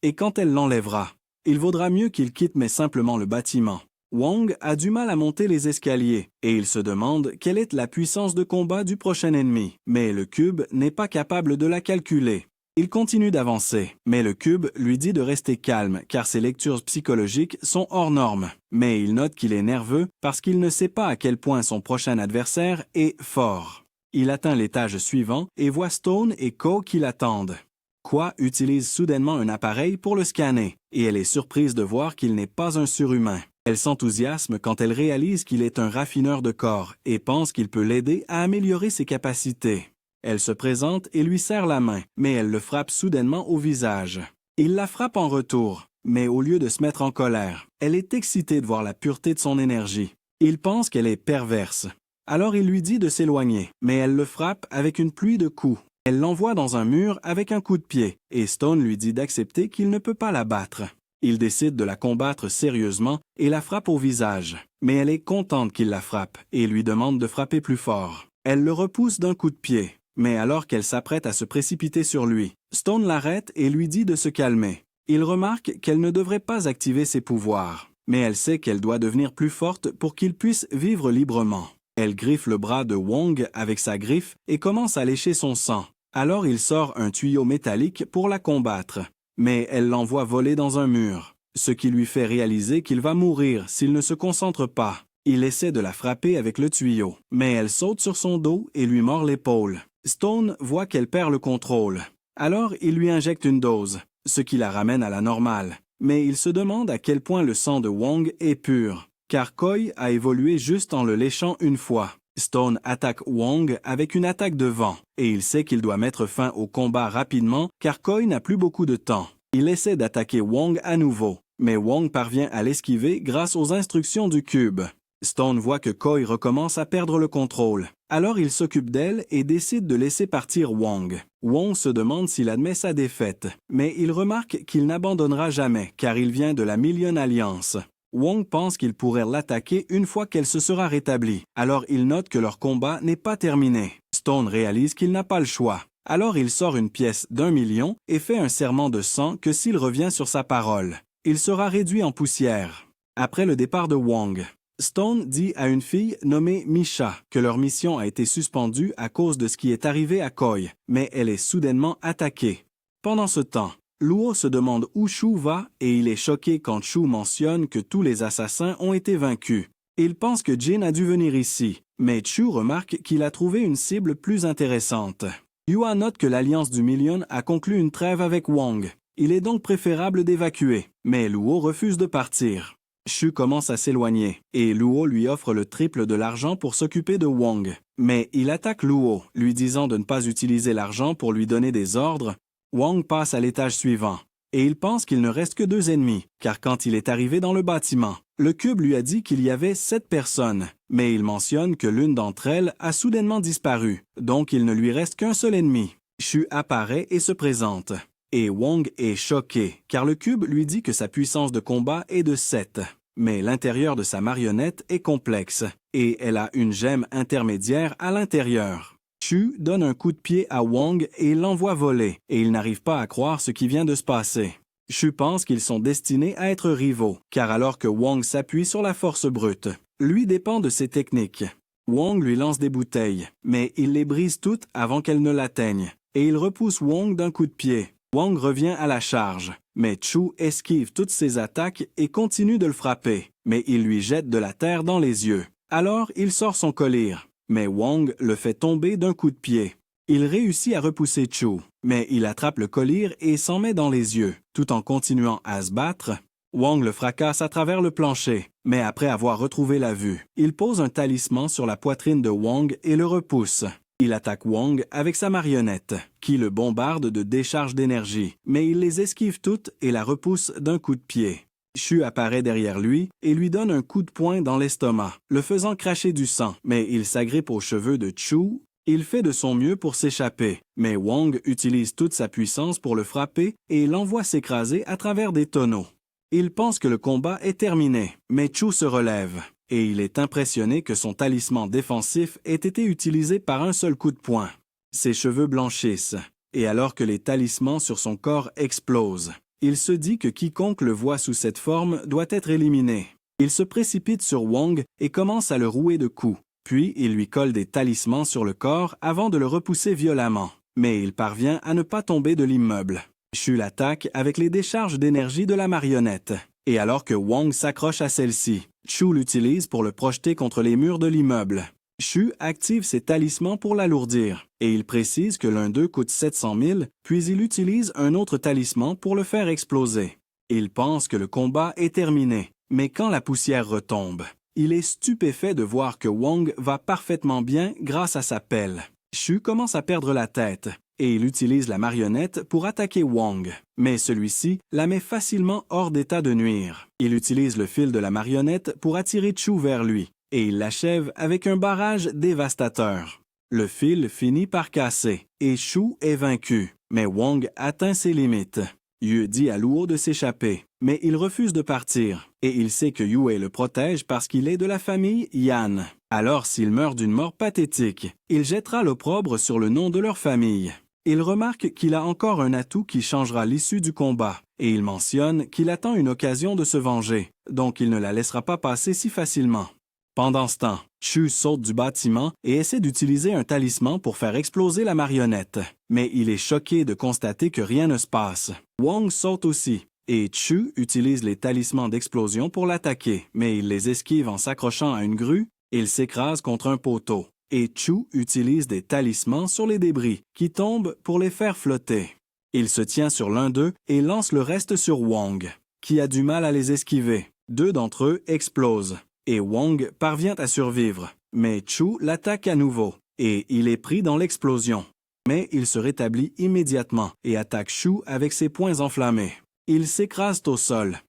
[SPEAKER 1] Et quand elle l'enlèvera, il vaudra mieux qu'il quitte mais simplement le bâtiment. Wong a du mal à monter les escaliers, et il se demande quelle est la puissance de combat du prochain ennemi. Mais le cube n'est pas capable de la calculer. Il continue d'avancer, mais le cube lui dit de rester calme car ses lectures psychologiques sont hors normes. Mais il note qu'il est nerveux parce qu'il ne sait pas à quel point son prochain adversaire est fort. Il atteint l'étage suivant et voit Stone et Ko qui l'attendent. Kwa utilise soudainement un appareil pour le scanner, et elle est surprise de voir qu'il n'est pas un surhumain. Elle s'enthousiasme quand elle réalise qu'il est un raffineur de corps et pense qu'il peut l'aider à améliorer ses capacités. Elle se présente et lui serre la main, mais elle le frappe soudainement au visage. Il la frappe en retour, mais au lieu de se mettre en colère, elle est excitée de voir la pureté de son énergie. Il pense qu'elle est perverse. Alors il lui dit de s'éloigner, mais elle le frappe avec une pluie de coups. Elle l'envoie dans un mur avec un coup de pied, et Stone lui dit d'accepter qu'il ne peut pas la battre. Il décide de la combattre sérieusement et la frappe au visage. Mais elle est contente qu'il la frappe et lui demande de frapper plus fort. Elle le repousse d'un coup de pied. Mais alors qu'elle s'apprête à se précipiter sur lui, Stone l'arrête et lui dit de se calmer. Il remarque qu'elle ne devrait pas activer ses pouvoirs, mais elle sait qu'elle doit devenir plus forte pour qu'il puisse vivre librement. Elle griffe le bras de Wong avec sa griffe et commence à lécher son sang. Alors il sort un tuyau métallique pour la combattre. Mais elle l'envoie voler dans un mur, ce qui lui fait réaliser qu'il va mourir s'il ne se concentre pas. Il essaie de la frapper avec le tuyau, mais elle saute sur son dos et lui mord l'épaule. Stone voit qu'elle perd le contrôle. Alors il lui injecte une dose, ce qui la ramène à la normale. Mais il se demande à quel point le sang de Wong est pur, car Koi a évolué juste en le léchant une fois. Stone attaque Wong avec une attaque de vent, et il sait qu'il doit mettre fin au combat rapidement car Koi n'a plus beaucoup de temps. Il essaie d'attaquer Wong à nouveau, mais Wong parvient à l'esquiver grâce aux instructions du cube. Stone voit que Koi recommence à perdre le contrôle. Alors il s'occupe d'elle et décide de laisser partir Wong. Wong se demande s'il admet sa défaite, mais il remarque qu'il n'abandonnera jamais car il vient de la Million Alliance. Wong pense qu'il pourrait l'attaquer une fois qu'elle se sera rétablie. Alors il note que leur combat n'est pas terminé. Stone réalise qu'il n'a pas le choix. Alors il sort une pièce d'1 million et fait un serment de sang que s'il revient sur sa parole, il sera réduit en poussière. Après le départ de Wong, Stone dit à une fille nommée Misha que leur mission a été suspendue à cause de ce qui est arrivé à Koi, mais elle est soudainement attaquée. Pendant ce temps, Luo se demande où Shu va et il est choqué quand Shu mentionne que tous les assassins ont été vaincus. Il pense que Jin a dû venir ici, mais Shu remarque qu'il a trouvé une cible plus intéressante. Yua note que l'Alliance du Million a conclu une trêve avec Wong. Il est donc préférable d'évacuer, mais Luo refuse de partir. Shu commence à s'éloigner, et Luo lui offre le triple de l'argent pour s'occuper de Wong. Mais il attaque Luo, lui disant de ne pas utiliser l'argent pour lui donner des ordres. Wong passe à l'étage suivant, et il pense qu'il ne reste que 2 ennemis, car quand il est arrivé dans le bâtiment, le cube lui a dit qu'il y avait 7 personnes, mais il mentionne que l'une d'entre elles a soudainement disparu, donc il ne lui reste qu'un seul ennemi. Shu apparaît et se présente. Et Wong est choqué, car le cube lui dit que sa puissance de combat est de 7. Mais l'intérieur de sa marionnette est complexe, et elle a une gemme intermédiaire à l'intérieur. Shu donne un coup de pied à Wong et l'envoie voler, et il n'arrive pas à croire ce qui vient de se passer. Shu pense qu'ils sont destinés à être rivaux, car alors que Wong s'appuie sur la force brute, lui dépend de ses techniques. Wong lui lance des bouteilles, mais il les brise toutes avant qu'elles ne l'atteignent, et il repousse Wong d'un coup de pied. Wong revient à la charge, mais Chu esquive toutes ses attaques et continue de le frapper, mais il lui jette de la terre dans les yeux. Alors il sort son collier, mais Wong le fait tomber d'un coup de pied. Il réussit à repousser Chu, mais il attrape le collier et s'en met dans les yeux, tout en continuant à se battre. Wong le fracasse à travers le plancher, mais après avoir retrouvé la vue, il pose un talisman sur la poitrine de Wong et le repousse. Il attaque Wong avec sa marionnette, qui le bombarde de décharges d'énergie, mais il les esquive toutes et la repousse d'un coup de pied. Shu apparaît derrière lui et lui donne un coup de poing dans l'estomac, le faisant cracher du sang, mais il s'agrippe aux cheveux de Chu. Il fait de son mieux pour s'échapper, mais Wong utilise toute sa puissance pour le frapper et l'envoie s'écraser à travers des tonneaux. Il pense que le combat est terminé, mais Chu se relève. Et il est impressionné que son talisman défensif ait été utilisé par un seul coup de poing. Ses cheveux blanchissent, et alors que les talismans sur son corps explosent, il se dit que quiconque le voit sous cette forme doit être éliminé. Il se précipite sur Wong et commence à le rouer de coups, puis il lui colle des talismans sur le corps avant de le repousser violemment. Mais il parvient à ne pas tomber de l'immeuble. Shu l'attaque avec les décharges d'énergie de la marionnette. Et alors que Wong s'accroche à celle-ci, Chu l'utilise pour le projeter contre les murs de l'immeuble. Shu active ses talismans pour l'alourdir, et il précise que l'un d'eux coûte 700 000, puis il utilise un autre talisman pour le faire exploser. Il pense que le combat est terminé, mais quand la poussière retombe, il est stupéfait de voir que Wong va parfaitement bien grâce à sa pelle. Shu commence à perdre la tête, et il utilise la marionnette pour attaquer Wong. Mais celui-ci la met facilement hors d'état de nuire. Il utilise le fil de la marionnette pour attirer Chu vers lui, et il l'achève avec un barrage dévastateur. Le fil finit par casser, et Chu est vaincu, mais Wong atteint ses limites. Yue dit à Luo de s'échapper, mais il refuse de partir, et il sait que Yue le protège parce qu'il est de la famille Yan. Alors s'il meurt d'une mort pathétique, il jettera l'opprobre sur le nom de leur famille. Il remarque qu'il a encore un atout qui changera l'issue du combat, et il mentionne qu'il attend une occasion de se venger, donc il ne la laissera pas passer si facilement. Pendant ce temps, Chu saute du bâtiment et essaie d'utiliser un talisman pour faire exploser la marionnette. Mais il est choqué de constater que rien ne se passe. Wong saute aussi, et Chu utilise les talismans d'explosion pour l'attaquer, mais il les esquive en s'accrochant à une grue et il s'écrase contre un poteau. Et Chu utilise des talismans sur les débris, qui tombent pour les faire flotter. Il se tient sur l'un d'eux et lance le reste sur Wong, qui a du mal à les esquiver. 2 d'entre eux explosent, et Wong parvient à survivre. Mais Chu l'attaque à nouveau, et il est pris dans l'explosion. Mais il se rétablit immédiatement et attaque Chu avec ses poings enflammés. Ils s'écrasent au sol.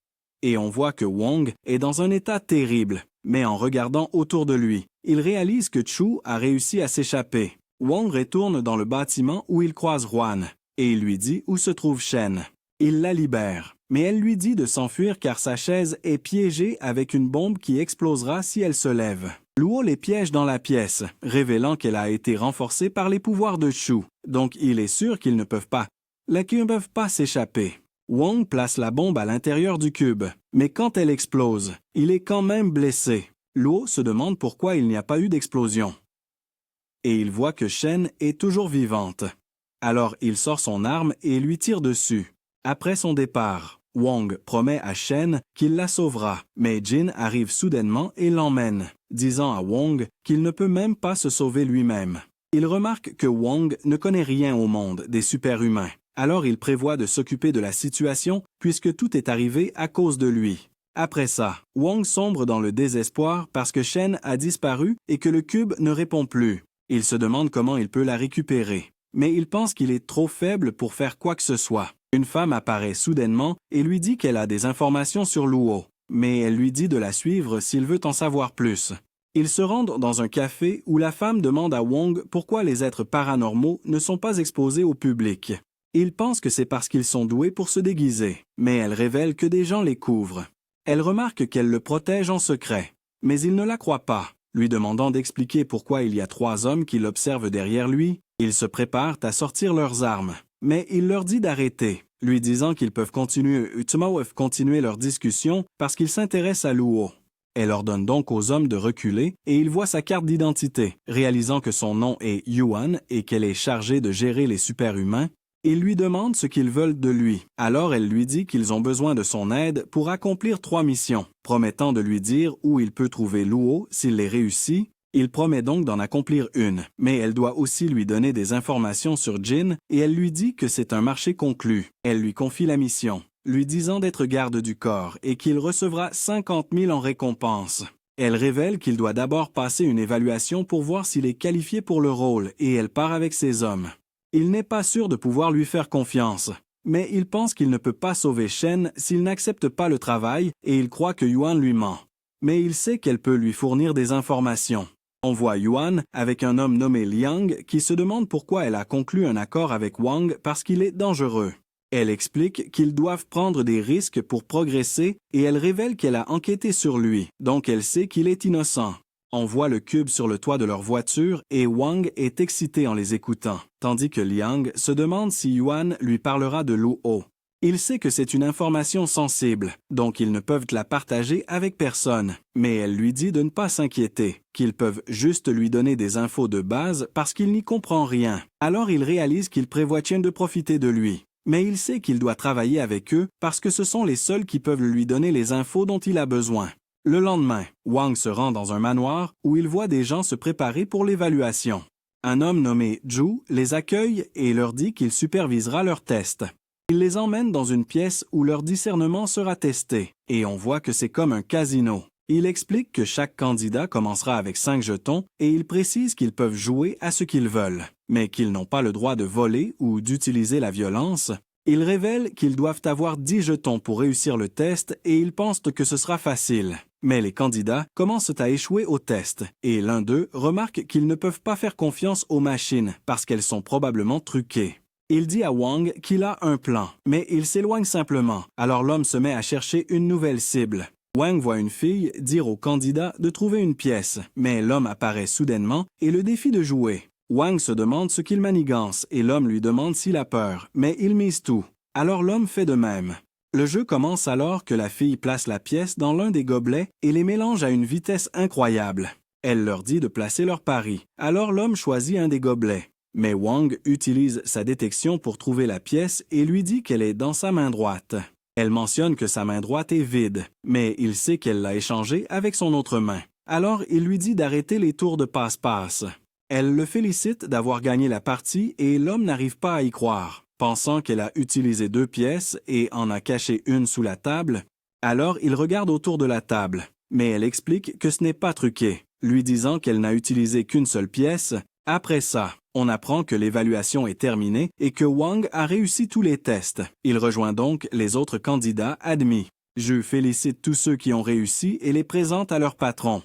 [SPEAKER 1] Et on voit que Wong est dans un état terrible, mais en regardant autour de lui, il réalise que Chu a réussi à s'échapper. Wong retourne dans le bâtiment où il croise Juan, et il lui dit où se trouve Shen. Il la libère, mais elle lui dit de s'enfuir car sa chaise est piégée avec une bombe qui explosera si elle se lève. Luo les piège dans la pièce, révélant qu'elle a été renforcée par les pouvoirs de Chu, donc il est sûr qu'ils ne peuvent pas s'échapper. Wong place la bombe à l'intérieur du cube, mais quand elle explose, il est quand même blessé. Luo se demande pourquoi il n'y a pas eu d'explosion. Et il voit que Shen est toujours vivante. Alors il sort son arme et lui tire dessus. Après son départ, Wong promet à Shen qu'il la sauvera, mais Jin arrive soudainement et l'emmène, disant à Wong qu'il ne peut même pas se sauver lui-même. Il remarque que Wong ne connaît rien au monde des super-humains. Alors il prévoit de s'occuper de la situation puisque tout est arrivé à cause de lui. Après ça, Wong sombre dans le désespoir parce que Shen a disparu et que le cube ne répond plus. Il se demande comment il peut la récupérer. Mais il pense qu'il est trop faible pour faire quoi que ce soit. Une femme apparaît soudainement et lui dit qu'elle a des informations sur Luo. Mais elle lui dit de la suivre s'il veut en savoir plus. Ils se rendent dans un café où la femme demande à Wong pourquoi les êtres paranormaux ne sont pas exposés au public. Il pense que c'est parce qu'ils sont doués pour se déguiser, mais elle révèle que des gens les couvrent. Elle remarque qu'elle le protège en secret, mais il ne la croit pas, lui demandant d'expliquer pourquoi il y a 3 hommes qui l'observent derrière lui. Ils se préparent à sortir leurs armes, mais il leur dit d'arrêter, lui disant qu'ils peuvent continuer leur discussion parce qu'ils s'intéressent à Luo. Elle ordonne donc aux hommes de reculer et il voit sa carte d'identité, réalisant que son nom est Yuan et qu'elle est chargée de gérer les super-humains. Il lui demande ce qu'ils veulent de lui. Alors elle lui dit qu'ils ont besoin de son aide pour accomplir 3 missions, promettant de lui dire où il peut trouver Luo s'il les réussit. Il promet donc d'en accomplir une, mais elle doit aussi lui donner des informations sur Jin et elle lui dit que c'est un marché conclu. Elle lui confie la mission, lui disant d'être garde du corps et qu'il recevra 50 000 en récompense. Elle révèle qu'il doit d'abord passer une évaluation pour voir s'il est qualifié pour le rôle et elle part avec ses hommes. Il n'est pas sûr de pouvoir lui faire confiance, mais il pense qu'il ne peut pas sauver Shen s'il n'accepte pas le travail et il croit que Yuan lui ment. Mais il sait qu'elle peut lui fournir des informations. On voit Yuan avec un homme nommé Liang qui se demande pourquoi elle a conclu un accord avec Wang parce qu'il est dangereux. Elle explique qu'ils doivent prendre des risques pour progresser et elle révèle qu'elle a enquêté sur lui, donc elle sait qu'il est innocent. On voit le cube sur le toit de leur voiture et Wang est excité en les écoutant, tandis que Liang se demande si Yuan lui parlera de Luo. Il sait que c'est une information sensible, donc ils ne peuvent la partager avec personne, mais elle lui dit de ne pas s'inquiéter, qu'ils peuvent juste lui donner des infos de base parce qu'il n'y comprend rien. Alors il réalise qu'il prévoit de profiter de lui. Mais il sait qu'il doit travailler avec eux parce que ce sont les seuls qui peuvent lui donner les infos dont il a besoin. Le lendemain, Wang se rend dans un manoir où il voit des gens se préparer pour l'évaluation. Un homme nommé Zhu les accueille et leur dit qu'il supervisera leurs tests. Il les emmène dans une pièce où leur discernement sera testé, et on voit que c'est comme un casino. Il explique que chaque candidat commencera avec 5 jetons et il précise qu'ils peuvent jouer à ce qu'ils veulent, mais qu'ils n'ont pas le droit de voler ou d'utiliser la violence. Il révèle qu'ils doivent avoir 10 jetons pour réussir le test et ils pensent que ce sera facile. Mais les candidats commencent à échouer au test et l'un d'eux remarque qu'ils ne peuvent pas faire confiance aux machines parce qu'elles sont probablement truquées. Il dit à Wang qu'il a un plan, mais il s'éloigne simplement, alors l'homme se met à chercher une nouvelle cible. Wang voit une fille dire au candidat de trouver une pièce, mais l'homme apparaît soudainement et le défie de jouer. Wang se demande ce qu'il manigance et l'homme lui demande s'il a peur, mais il mise tout. Alors l'homme fait de même. Le jeu commence alors que la fille place la pièce dans l'un des gobelets et les mélange à une vitesse incroyable. Elle leur dit de placer leur pari, alors l'homme choisit un des gobelets. Mais Wang utilise sa détection pour trouver la pièce et lui dit qu'elle est dans sa main droite. Elle mentionne que sa main droite est vide, mais il sait qu'elle l'a échangée avec son autre main. Alors il lui dit d'arrêter les tours de passe-passe. Elle le félicite d'avoir gagné la partie et l'homme n'arrive pas à y croire. Pensant qu'elle a utilisé 2 pièces et en a caché une sous la table, alors il regarde autour de la table. Mais elle explique que ce n'est pas truqué, lui disant qu'elle n'a utilisé qu'une seule pièce. Après ça, on apprend que l'évaluation est terminée et que Wang a réussi tous les tests. Il rejoint donc les autres candidats admis. Zhu félicite tous ceux qui ont réussi et les présente à leur patron,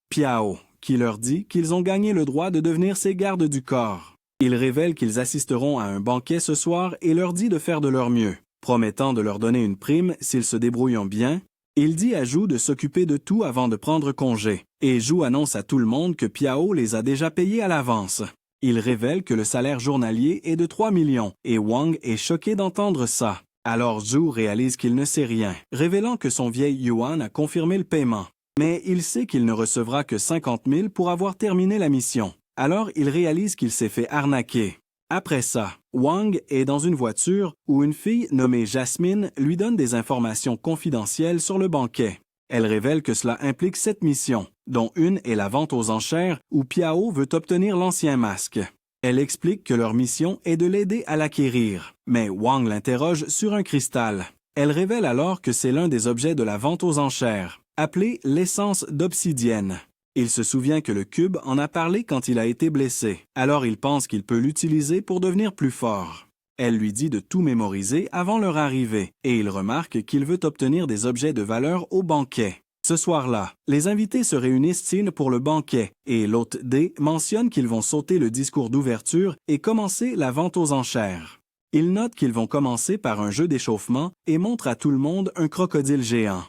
[SPEAKER 1] Piao, qui leur dit qu'ils ont gagné le droit de devenir ses gardes du corps. Il révèle qu'ils assisteront à un banquet ce soir et leur dit de faire de leur mieux, promettant de leur donner une prime s'ils se débrouillent bien. Il dit à Zhu de s'occuper de tout avant de prendre congé, et Zhu annonce à tout le monde que Piao les a déjà payés à l'avance. Il révèle que le salaire journalier est de 3 millions, et Wang est choqué d'entendre ça. Alors Zhu réalise qu'il ne sait rien, révélant que son vieil Yuan a confirmé le paiement. Mais il sait qu'il ne recevra que 50 000 pour avoir terminé la mission. Alors il réalise qu'il s'est fait arnaquer. Après ça, Wang est dans une voiture où une fille nommée Jasmine lui donne des informations confidentielles sur le banquet. Elle révèle que cela implique 7 missions, dont une est la vente aux enchères où Piao veut obtenir l'ancien masque. Elle explique que leur mission est de l'aider à l'acquérir, mais Wang l'interroge sur un cristal. Elle révèle alors que c'est l'un des objets de la vente aux enchères, appelé l'essence d'obsidienne. Il se souvient que le cube en a parlé quand il a été blessé, alors il pense qu'il peut l'utiliser pour devenir plus fort. Elle lui dit de tout mémoriser avant leur arrivée, et il remarque qu'il veut obtenir des objets de valeur au banquet. Ce soir-là, les invités se réunissent pour le banquet, et l'hôte D mentionne qu'ils vont sauter le discours d'ouverture et commencer la vente aux enchères. Il note qu'ils vont commencer par un jeu d'échauffement et montre à tout le monde un crocodile géant,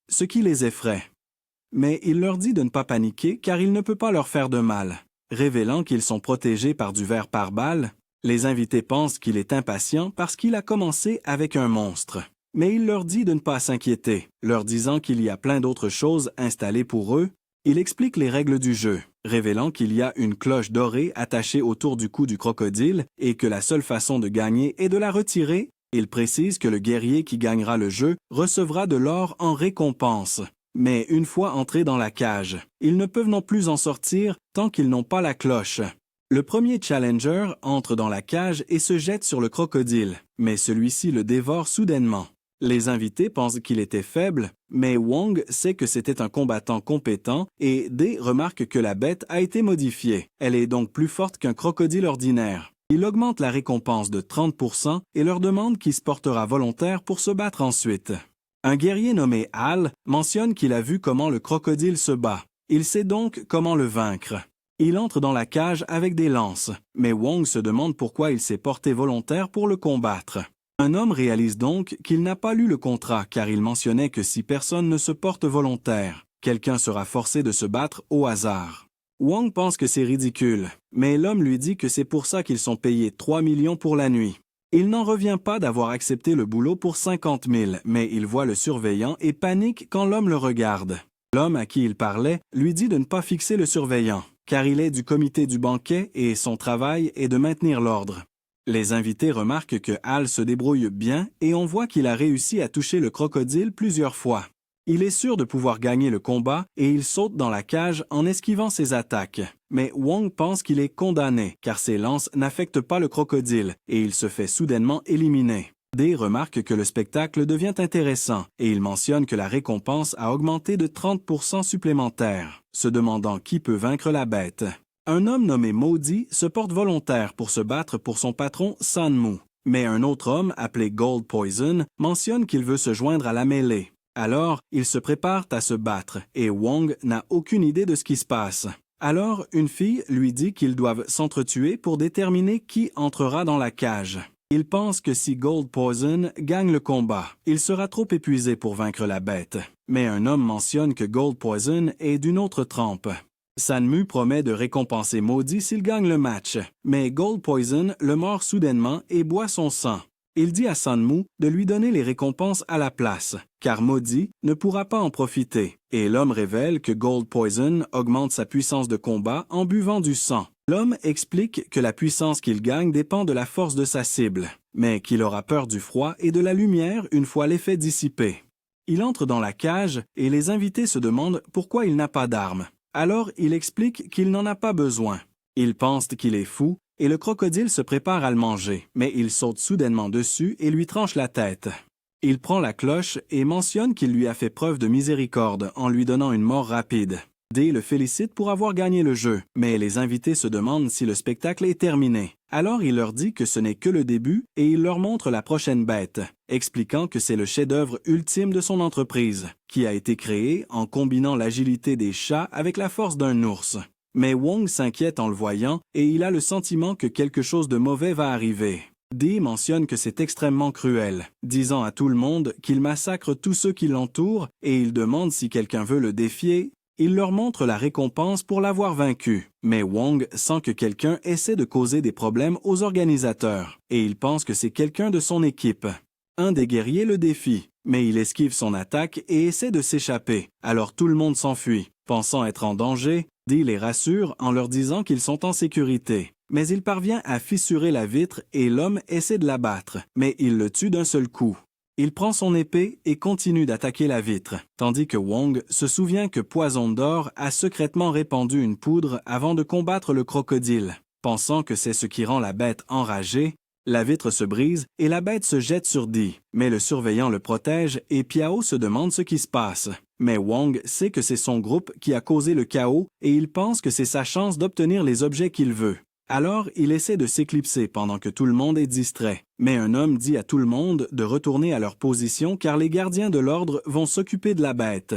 [SPEAKER 1] ce qui les effraie. Mais il leur dit de ne pas paniquer car il ne peut pas leur faire de mal. Révélant qu'ils sont protégés par du verre par balle, les invités pensent qu'il est impatient parce qu'il a commencé avec un monstre. Mais il leur dit de ne pas s'inquiéter, leur disant qu'il y a plein d'autres choses installées pour eux. Il explique les règles du jeu, révélant qu'il y a une cloche dorée attachée autour du cou du crocodile et que la seule façon de gagner est de la retirer. Il précise que le guerrier qui gagnera le jeu recevra de l'or en récompense. Mais une fois entrés dans la cage, ils ne peuvent non plus en sortir tant qu'ils n'ont pas la cloche. Le premier challenger entre dans la cage et se jette sur le crocodile, mais celui-ci le dévore soudainement. Les invités pensent qu'il était faible, mais Wang sait que c'était un combattant compétent et D remarque que la bête a été modifiée. Elle est donc plus forte qu'un crocodile ordinaire. Il augmente la récompense de 30% et leur demande qui se portera volontaire pour se battre ensuite. Un guerrier nommé Al mentionne qu'il a vu comment le crocodile se bat. Il sait donc comment le vaincre. Il entre dans la cage avec des lances, mais Wang se demande pourquoi il s'est porté volontaire pour le combattre. Un homme réalise donc qu'il n'a pas lu le contrat car il mentionnait que si personne ne se porte volontaire, quelqu'un sera forcé de se battre au hasard. Wang pense que c'est ridicule, mais l'homme lui dit que c'est pour ça qu'ils sont payés 3 millions pour la nuit. Il n'en revient pas d'avoir accepté le boulot pour 50 000, mais il voit le surveillant et panique quand l'homme le regarde. L'homme à qui il parlait lui dit de ne pas fixer le surveillant, car il est du comité du banquet et son travail est de maintenir l'ordre. Les invités remarquent que Al se débrouille bien et on voit qu'il a réussi à toucher le crocodile plusieurs fois. Il est sûr de pouvoir gagner le combat et il saute dans la cage en esquivant ses attaques. Mais Wang pense qu'il est condamné car ses lances n'affectent pas le crocodile et il se fait soudainement éliminer. D remarque que le spectacle devient intéressant et il mentionne que la récompense a augmenté de 30% supplémentaire, se demandant qui peut vaincre la bête. Un homme nommé Maudit se porte volontaire pour se battre pour son patron Sanmu, mais un autre homme appelé Gold Poison mentionne qu'il veut se joindre à la mêlée. Alors, ils se préparent à se battre et Wang n'a aucune idée de ce qui se passe. Alors, une fille lui dit qu'ils doivent s'entretuer pour déterminer qui entrera dans la cage. Il pense que si Gold Poison gagne le combat, il sera trop épuisé pour vaincre la bête. Mais un homme mentionne que Gold Poison est d'une autre trempe. Sanmu promet de récompenser Maudit s'il gagne le match, mais Gold Poison le mord soudainement et boit son sang. Il dit à Sanmu de lui donner les récompenses à la place, car Maudit ne pourra pas en profiter, et l'homme révèle que Gold Poison augmente sa puissance de combat en buvant du sang. L'homme explique que la puissance qu'il gagne dépend de la force de sa cible, mais qu'il aura peur du froid et de la lumière une fois l'effet dissipé. Il entre dans la cage et les invités se demandent pourquoi il n'a pas d'arme. Alors il explique qu'il n'en a pas besoin. Ils pensent qu'il est fou et le crocodile se prépare à le manger, mais il saute soudainement dessus et lui tranche la tête. Il prend la cloche et mentionne qu'il lui a fait preuve de miséricorde en lui donnant une mort rapide. Dee le félicite pour avoir gagné le jeu, mais les invités se demandent si le spectacle est terminé. Alors il leur dit que ce n'est que le début et il leur montre la prochaine bête, expliquant que c'est le chef-d'œuvre ultime de son entreprise, qui a été créé en combinant l'agilité des chats avec la force d'un ours. Mais Wong s'inquiète en le voyant et il a le sentiment que quelque chose de mauvais va arriver. Dee mentionne que c'est extrêmement cruel, disant à tout le monde qu'il massacre tous ceux qui l'entourent et il demande si quelqu'un veut le défier. Il leur montre la récompense pour l'avoir vaincu, mais Wong sent que quelqu'un essaie de causer des problèmes aux organisateurs, et il pense que c'est quelqu'un de son équipe. Un des guerriers le défie, mais il esquive son attaque et essaie de s'échapper, alors tout le monde s'enfuit. Pensant être en danger, Dee les rassure en leur disant qu'ils sont en sécurité. Mais il parvient à fissurer la vitre et l'homme essaie de l'abattre, mais il le tue d'un seul coup. Il prend son épée et continue d'attaquer la vitre, tandis que Wong se souvient que Poison d'Or a secrètement répandu une poudre avant de combattre le crocodile. Pensant que c'est ce qui rend la bête enragée, la vitre se brise et la bête se jette sur Dee, mais le surveillant le protège et Piao se demande ce qui se passe. Mais Wong sait que c'est son groupe qui a causé le chaos et il pense que c'est sa chance d'obtenir les objets qu'il veut. Alors, il essaie de s'éclipser pendant que tout le monde est distrait. Mais un homme dit à tout le monde de retourner à leur position car les gardiens de l'ordre vont s'occuper de la bête.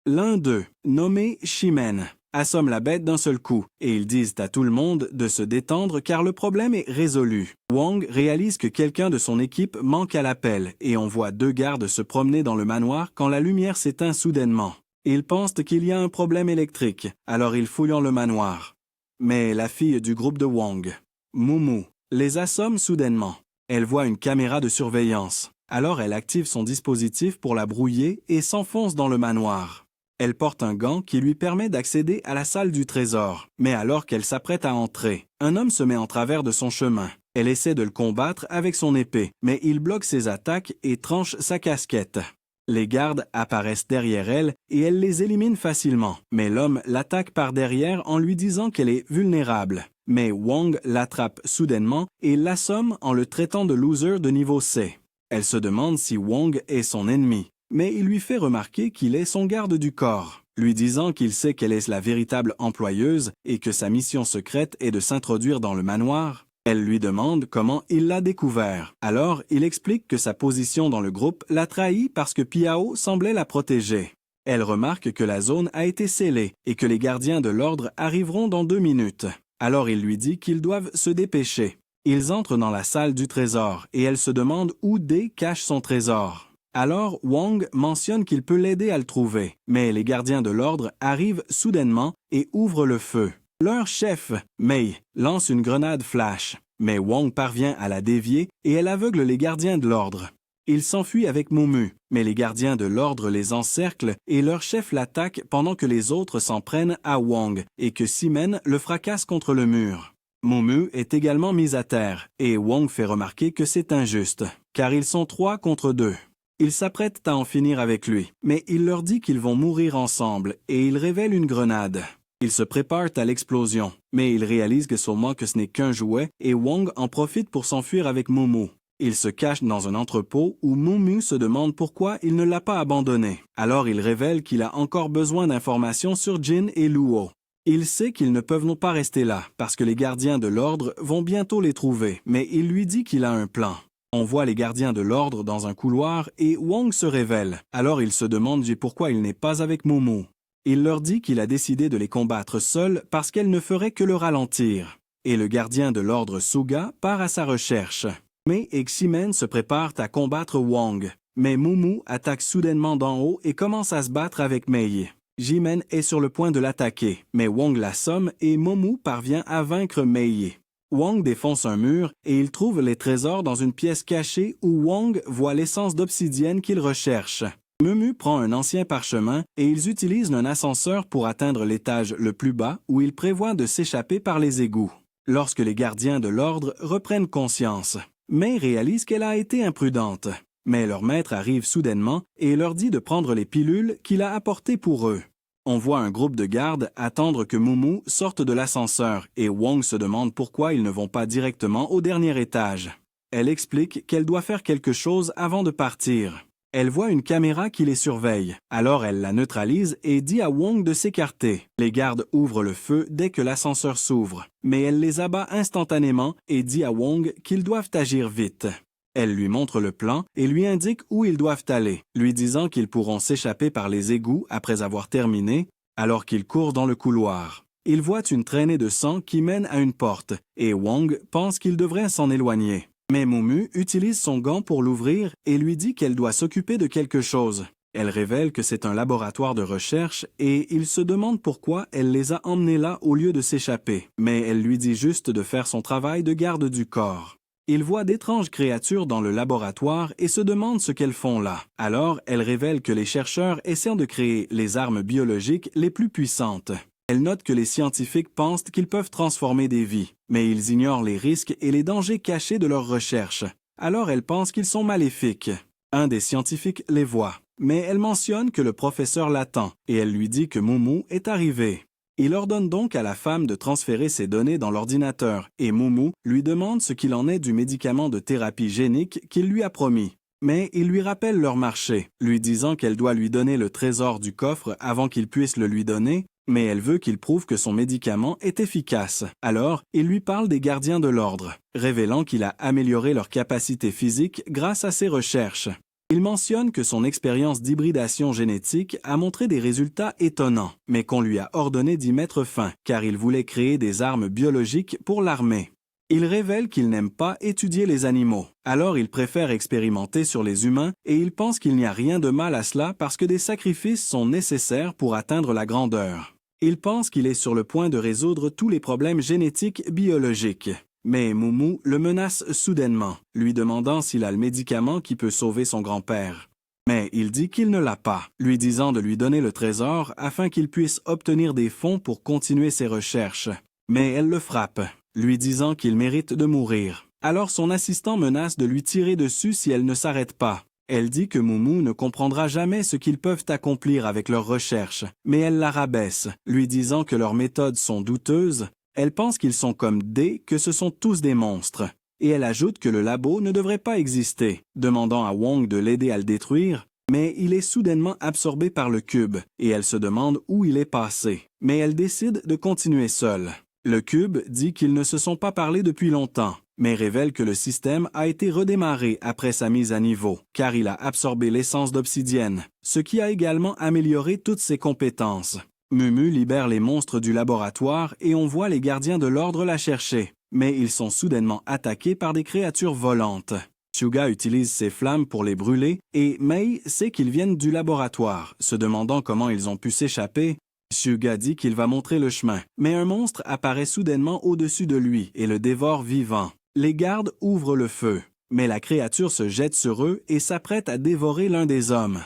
[SPEAKER 1] L'un d'eux, nommé Shimen, assomme la bête d'un seul coup et ils disent à tout le monde de se détendre car le problème est résolu. Wong réalise que quelqu'un de son équipe manque à l'appel et on voit deux gardes se promener dans le manoir quand la lumière s'éteint soudainement. Ils pensent qu'il y a un problème électrique, alors ils fouillent le manoir. Mais la fille du groupe de Wong, Mumu, les assomme soudainement. Elle voit une caméra de surveillance. Alors elle active son dispositif pour la brouiller et s'enfonce dans le manoir. Elle porte un gant qui lui permet d'accéder à la salle du trésor. Mais alors qu'elle s'apprête à entrer, un homme se met en travers de son chemin. Elle essaie de le combattre avec son épée, mais il bloque ses attaques et tranche sa casquette. Les gardes apparaissent derrière elle et elle les élimine facilement, mais l'homme l'attaque par derrière en lui disant qu'elle est vulnérable. Mais Wong l'attrape soudainement et l'assomme en le traitant de loser de niveau C. Elle se demande si Wong est son ennemi, mais il lui fait remarquer qu'il est son garde du corps, lui disant qu'il sait qu'elle est la véritable employeuse et que sa mission secrète est de s'introduire dans le manoir. Elle lui demande comment il l'a découvert. Alors, il explique que sa position dans le groupe l'a trahi parce que Piao semblait la protéger. Elle remarque que la zone a été scellée et que les gardiens de l'ordre arriveront dans 2 minutes. Alors il lui dit qu'ils doivent se dépêcher. Ils entrent dans la salle du trésor et elle se demande où Dee cache son trésor. Alors Wong mentionne qu'il peut l'aider à le trouver, mais les gardiens de l'ordre arrivent soudainement et ouvrent le feu. Leur chef, Mei, lance une grenade flash, mais Wong parvient à la dévier et elle aveugle les gardiens de l'ordre. Il s'enfuit avec Mumu, mais les gardiens de l'ordre les encerclent et leur chef l'attaque pendant que les autres s'en prennent à Wong et que Simen le fracasse contre le mur. Mumu est également mis à terre et Wong fait remarquer que c'est injuste, car ils sont 3 contre 2. Ils s'apprêtent à en finir avec lui, mais il leur dit qu'ils vont mourir ensemble et il révèle une grenade. Ils se préparent à l'explosion, mais ils réalisent que sûrement que ce n'est qu'un jouet et Wong en profite pour s'enfuir avec Mumu. Il se cache dans un entrepôt où Mumu se demande pourquoi il ne l'a pas abandonné. Alors il révèle qu'il a encore besoin d'informations sur Jin et Luo. Il sait qu'ils ne peuvent pas rester là parce que les gardiens de l'ordre vont bientôt les trouver, mais il lui dit qu'il a un plan. On voit les gardiens de l'ordre dans un couloir et Wong se révèle. Alors il se demande pourquoi il n'est pas avec Mumu. Il leur dit qu'il a décidé de les combattre seul parce qu'elle ne ferait que le ralentir. Et le gardien de l'ordre Suga part à sa recherche. Mei et Ximen se préparent à combattre Wong. Mais Mumu attaque soudainement d'en haut et commence à se battre avec Mei. Jimen est sur le point de l'attaquer, mais Wong l'assomme et Mumu parvient à vaincre Mei. Wang défonce un mur et il trouve les trésors dans une pièce cachée où Wang voit l'essence d'obsidienne qu'il recherche. Mumu prend un ancien parchemin et ils utilisent un ascenseur pour atteindre l'étage le plus bas où ils prévoient de s'échapper par les égouts. Lorsque les gardiens de l'ordre reprennent conscience, Mei réalise qu'elle a été imprudente. Mais leur maître arrive soudainement et leur dit de prendre les pilules qu'il a apportées pour eux. On voit un groupe de gardes attendre que Mumu sorte de l'ascenseur et Wang se demande pourquoi ils ne vont pas directement au dernier étage. Elle explique qu'elle doit faire quelque chose avant de partir. Elle voit une caméra qui les surveille, alors elle la neutralise et dit à Wang de s'écarter. Les gardes ouvrent le feu dès que l'ascenseur s'ouvre, mais elle les abat instantanément et dit à Wang qu'ils doivent agir vite. Elle lui montre le plan et lui indique où ils doivent aller, lui disant qu'ils pourront s'échapper par les égouts après avoir terminé, alors qu'ils courent dans le couloir. Ils voient une traînée de sang qui mène à une porte, et Wang pense qu'il devrait s'en éloigner. Mais Mumu utilise son gant pour l'ouvrir et lui dit qu'elle doit s'occuper de quelque chose. Elle révèle que c'est un laboratoire de recherche et il se demande pourquoi elle les a emmenés là au lieu de s'échapper. Mais elle lui dit juste de faire son travail de garde du corps. Il voit d'étranges créatures dans le laboratoire et se demande ce qu'elles font là. Alors, elle révèle que les chercheurs essaient de créer les armes biologiques les plus puissantes. Elle note que les scientifiques pensent qu'ils peuvent transformer des vies, mais ils ignorent les risques et les dangers cachés de leurs recherches. Alors elle pense qu'ils sont maléfiques. Un des scientifiques les voit, mais elle mentionne que le professeur l'attend et elle lui dit que Mumu est arrivé. Il ordonne donc à la femme de transférer ses données dans l'ordinateur et Mumu lui demande ce qu'il en est du médicament de thérapie génique qu'il lui a promis. Mais il lui rappelle leur marché, lui disant qu'elle doit lui donner le trésor du coffre avant qu'il puisse le lui donner, mais elle veut qu'il prouve que son médicament est efficace. Alors, il lui parle des gardiens de l'ordre, révélant qu'il a amélioré leur capacité physique grâce à ses recherches. Il mentionne que son expérience d'hybridation génétique a montré des résultats étonnants, mais qu'on lui a ordonné d'y mettre fin, car il voulait créer des armes biologiques pour l'armée. Il révèle qu'il n'aime pas étudier les animaux, alors il préfère expérimenter sur les humains et il pense qu'il n'y a rien de mal à cela parce que des sacrifices sont nécessaires pour atteindre la grandeur. Il pense qu'il est sur le point de résoudre tous les problèmes génétiques biologiques. Mais Mumu le menace soudainement, lui demandant s'il a le médicament qui peut sauver son grand-père. Mais il dit qu'il ne l'a pas, lui disant de lui donner le trésor afin qu'il puisse obtenir des fonds pour continuer ses recherches. Mais elle le frappe, lui disant qu'il mérite de mourir. Alors son assistant menace de lui tirer dessus si elle ne s'arrête pas. Elle dit que Mumu ne comprendra jamais ce qu'ils peuvent accomplir avec leurs recherches, mais elle la rabaisse, lui disant que leurs méthodes sont douteuses. Elle pense qu'ils sont comme que ce sont tous des monstres. Et elle ajoute que le labo ne devrait pas exister, demandant à Wang de l'aider à le détruire, mais il est soudainement absorbé par le cube, et elle se demande où il est passé. Mais elle décide de continuer seule. Le cube dit qu'ils ne se sont pas parlé depuis longtemps, mais révèle que le système a été redémarré après sa mise à niveau, car il a absorbé l'essence d'obsidienne, ce qui a également amélioré toutes ses compétences. Mumu libère les monstres du laboratoire et on voit les gardiens de l'ordre la chercher, mais ils sont soudainement attaqués par des créatures volantes. Hyuga utilise ses flammes pour les brûler et Mei sait qu'ils viennent du laboratoire, se demandant comment ils ont pu s'échapper. Hyuga dit qu'il va montrer le chemin, mais un monstre apparaît soudainement au-dessus de lui et le dévore vivant. Les gardes ouvrent le feu, mais la créature se jette sur eux et s'apprête à dévorer l'un des hommes.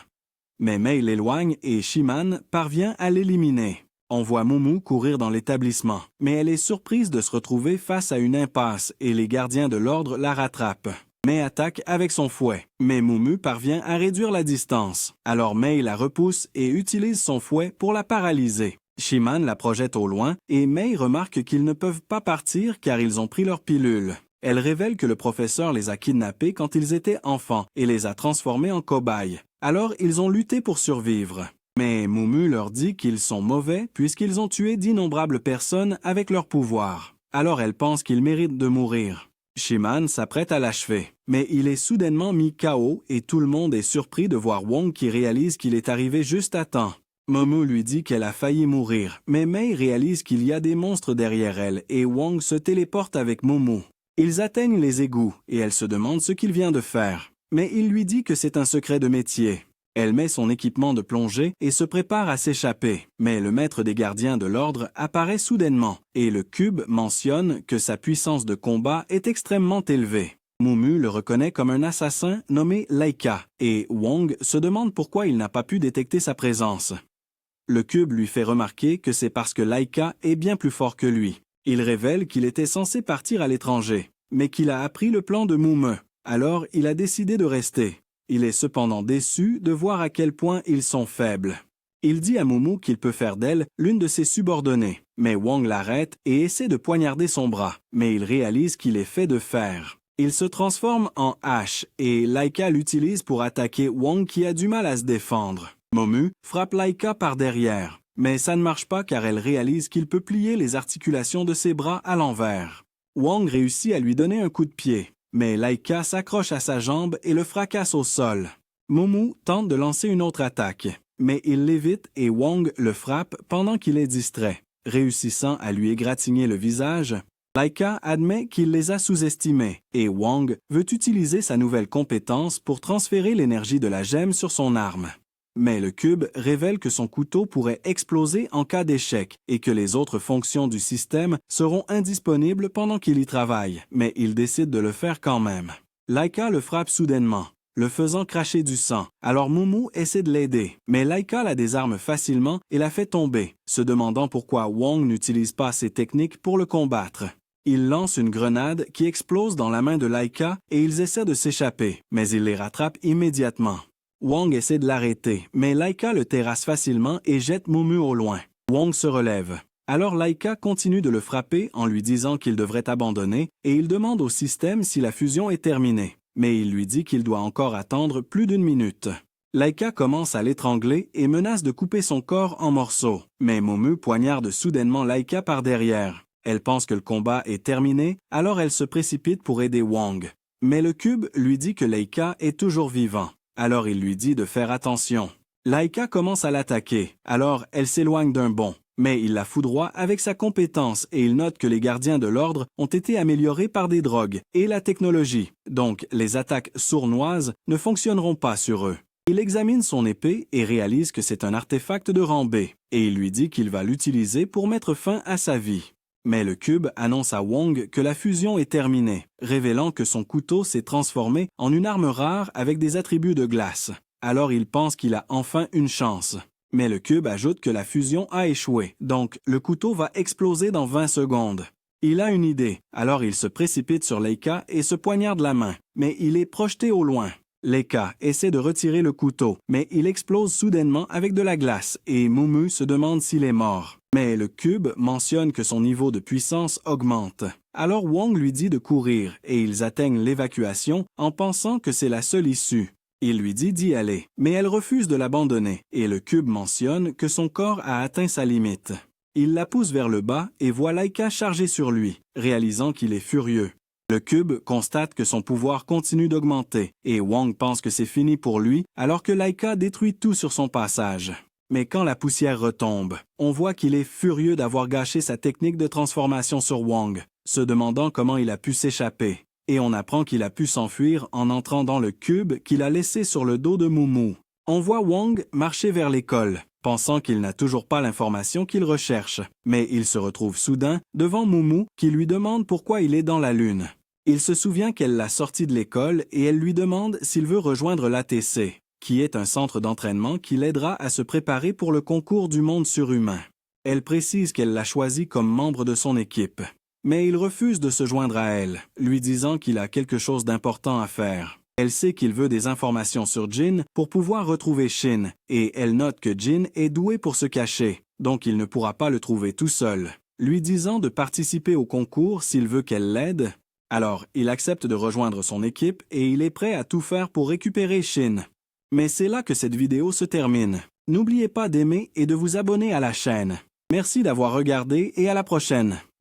[SPEAKER 1] Mais Mei l'éloigne et Shiman parvient à l'éliminer. On voit Mumu courir dans l'établissement, mais elle est surprise de se retrouver face à une impasse et les gardiens de l'ordre la rattrapent. Mei attaque avec son fouet, mais Mumu parvient à réduire la distance. Alors Mei la repousse et utilise son fouet pour la paralyser. Shiman la projette au loin et Mei remarque qu'ils ne peuvent pas partir car ils ont pris leur pilule. Elle révèle que le professeur les a kidnappés quand ils étaient enfants et les a transformés en cobayes. Alors ils ont lutté pour survivre. Mais Mumu leur dit qu'ils sont mauvais puisqu'ils ont tué d'innombrables personnes avec leur pouvoir. Alors elle pense qu'ils méritent de mourir. Shiman s'apprête à l'achever, mais il est soudainement mis KO et tout le monde est surpris de voir Wang qui réalise qu'il est arrivé juste à temps. Mumu lui dit qu'elle a failli mourir, mais Mei réalise qu'il y a des monstres derrière elle et Wang se téléporte avec Mumu. Ils atteignent les égouts et elle se demande ce qu'il vient de faire. Mais il lui dit que c'est un secret de métier. Elle met son équipement de plongée et se prépare à s'échapper, mais le maître des gardiens de l'ordre apparaît soudainement, et le cube mentionne que sa puissance de combat est extrêmement élevée. Mumu le reconnaît comme un assassin nommé Laika, et Wong se demande pourquoi il n'a pas pu détecter sa présence. Le cube lui fait remarquer que c'est parce que Laika est bien plus fort que lui. Il révèle qu'il était censé partir à l'étranger, mais qu'il a appris le plan de Mumu. Alors il a décidé de rester. Il est cependant déçu de voir à quel point ils sont faibles. Il dit à Mumu qu'il peut faire d'elle l'une de ses subordonnées, mais Wong l'arrête et essaie de poignarder son bras, mais il réalise qu'il est fait de fer. Il se transforme en hache et Laika l'utilise pour attaquer Wong qui a du mal à se défendre. Mumu frappe Laika par derrière, mais ça ne marche pas car elle réalise qu'il peut plier les articulations de ses bras à l'envers. Wong réussit à lui donner un coup de pied, mais Laika s'accroche à sa jambe et le fracasse au sol. Mumu tente de lancer une autre attaque, mais il l'évite et Wong le frappe pendant qu'il est distrait. Réussissant à lui égratigner le visage, Laika admet qu'il les a sous-estimés et Wong veut utiliser sa nouvelle compétence pour transférer l'énergie de la gemme sur son arme. Mais le cube révèle que son couteau pourrait exploser en cas d'échec et que les autres fonctions du système seront indisponibles pendant qu'il y travaille, mais il décide de le faire quand même. Laika le frappe soudainement, le faisant cracher du sang. Alors Mumu essaie de l'aider, mais Laika la désarme facilement et la fait tomber, se demandant pourquoi Wong n'utilise pas ses techniques pour le combattre. Il lance une grenade qui explose dans la main de Laika et ils essaient de s'échapper, mais il les rattrape immédiatement. Wong essaie de l'arrêter, mais Laika le terrasse facilement et jette Mumu au loin. Wong se relève. Alors Laika continue de le frapper en lui disant qu'il devrait abandonner et il demande au système si la fusion est terminée. Mais il lui dit qu'il doit encore attendre plus d'1 minute. Laika commence à l'étrangler et menace de couper son corps en morceaux. Mais Mumu poignarde soudainement Laika par derrière. Elle pense que le combat est terminé, alors elle se précipite pour aider Wong. Mais le cube lui dit que Laika est toujours vivant. Alors il lui dit de faire attention. Laika commence à l'attaquer, alors elle s'éloigne d'un bond. Mais il la foudroie avec sa compétence et il note que les gardiens de l'ordre ont été améliorés par des drogues et la technologie. Donc, les attaques sournoises ne fonctionneront pas sur eux. Il examine son épée et réalise que c'est un artefact de rang B, et il lui dit qu'il va l'utiliser pour mettre fin à sa vie. Mais le cube annonce à Wong que la fusion est terminée, révélant que son couteau s'est transformé en une arme rare avec des attributs de glace. Alors il pense qu'il a enfin une chance. Mais le cube ajoute que la fusion a échoué, donc le couteau va exploser dans 20 secondes. Il a une idée, alors il se précipite sur Laika et se poignarde la main, mais il est projeté au loin. Laika essaie de retirer le couteau, mais il explose soudainement avec de la glace et Mumu se demande s'il est mort. Mais le cube mentionne que son niveau de puissance augmente. Alors Wong lui dit de courir et ils atteignent l'évacuation en pensant que c'est la seule issue. Il lui dit d'y aller, mais elle refuse de l'abandonner et le cube mentionne que son corps a atteint sa limite. Il la pousse vers le bas et voit Laika charger sur lui, réalisant qu'il est furieux. Le cube constate que son pouvoir continue d'augmenter et Wong pense que c'est fini pour lui alors que Laika détruit tout sur son passage. Mais quand la poussière retombe, on voit qu'il est furieux d'avoir gâché sa technique de transformation sur Wong, se demandant comment il a pu s'échapper. Et on apprend qu'il a pu s'enfuir en entrant dans le cube qu'il a laissé sur le dos de Mumu. On voit Wong marcher vers l'école, pensant qu'il n'a toujours pas l'information qu'il recherche. Mais il se retrouve soudain devant Mumu qui lui demande pourquoi il est dans la Lune. Il se souvient qu'elle l'a sorti de l'école et elle lui demande s'il veut rejoindre l'ATC, qui est un centre d'entraînement qui l'aidera à se préparer pour le concours du monde surhumain. Elle précise qu'elle l'a choisi comme membre de son équipe. Mais il refuse de se joindre à elle, lui disant qu'il a quelque chose d'important à faire. Elle sait qu'il veut des informations sur Jin pour pouvoir retrouver Shin, et elle note que Jin est doué pour se cacher, donc il ne pourra pas le trouver tout seul. Lui disant de participer au concours s'il veut qu'elle l'aide, alors il accepte de rejoindre son équipe et il est prêt à tout faire pour récupérer Shin. Mais c'est là que cette vidéo se termine. N'oubliez pas d'aimer et de vous abonner à la chaîne. Merci d'avoir regardé et à la prochaine.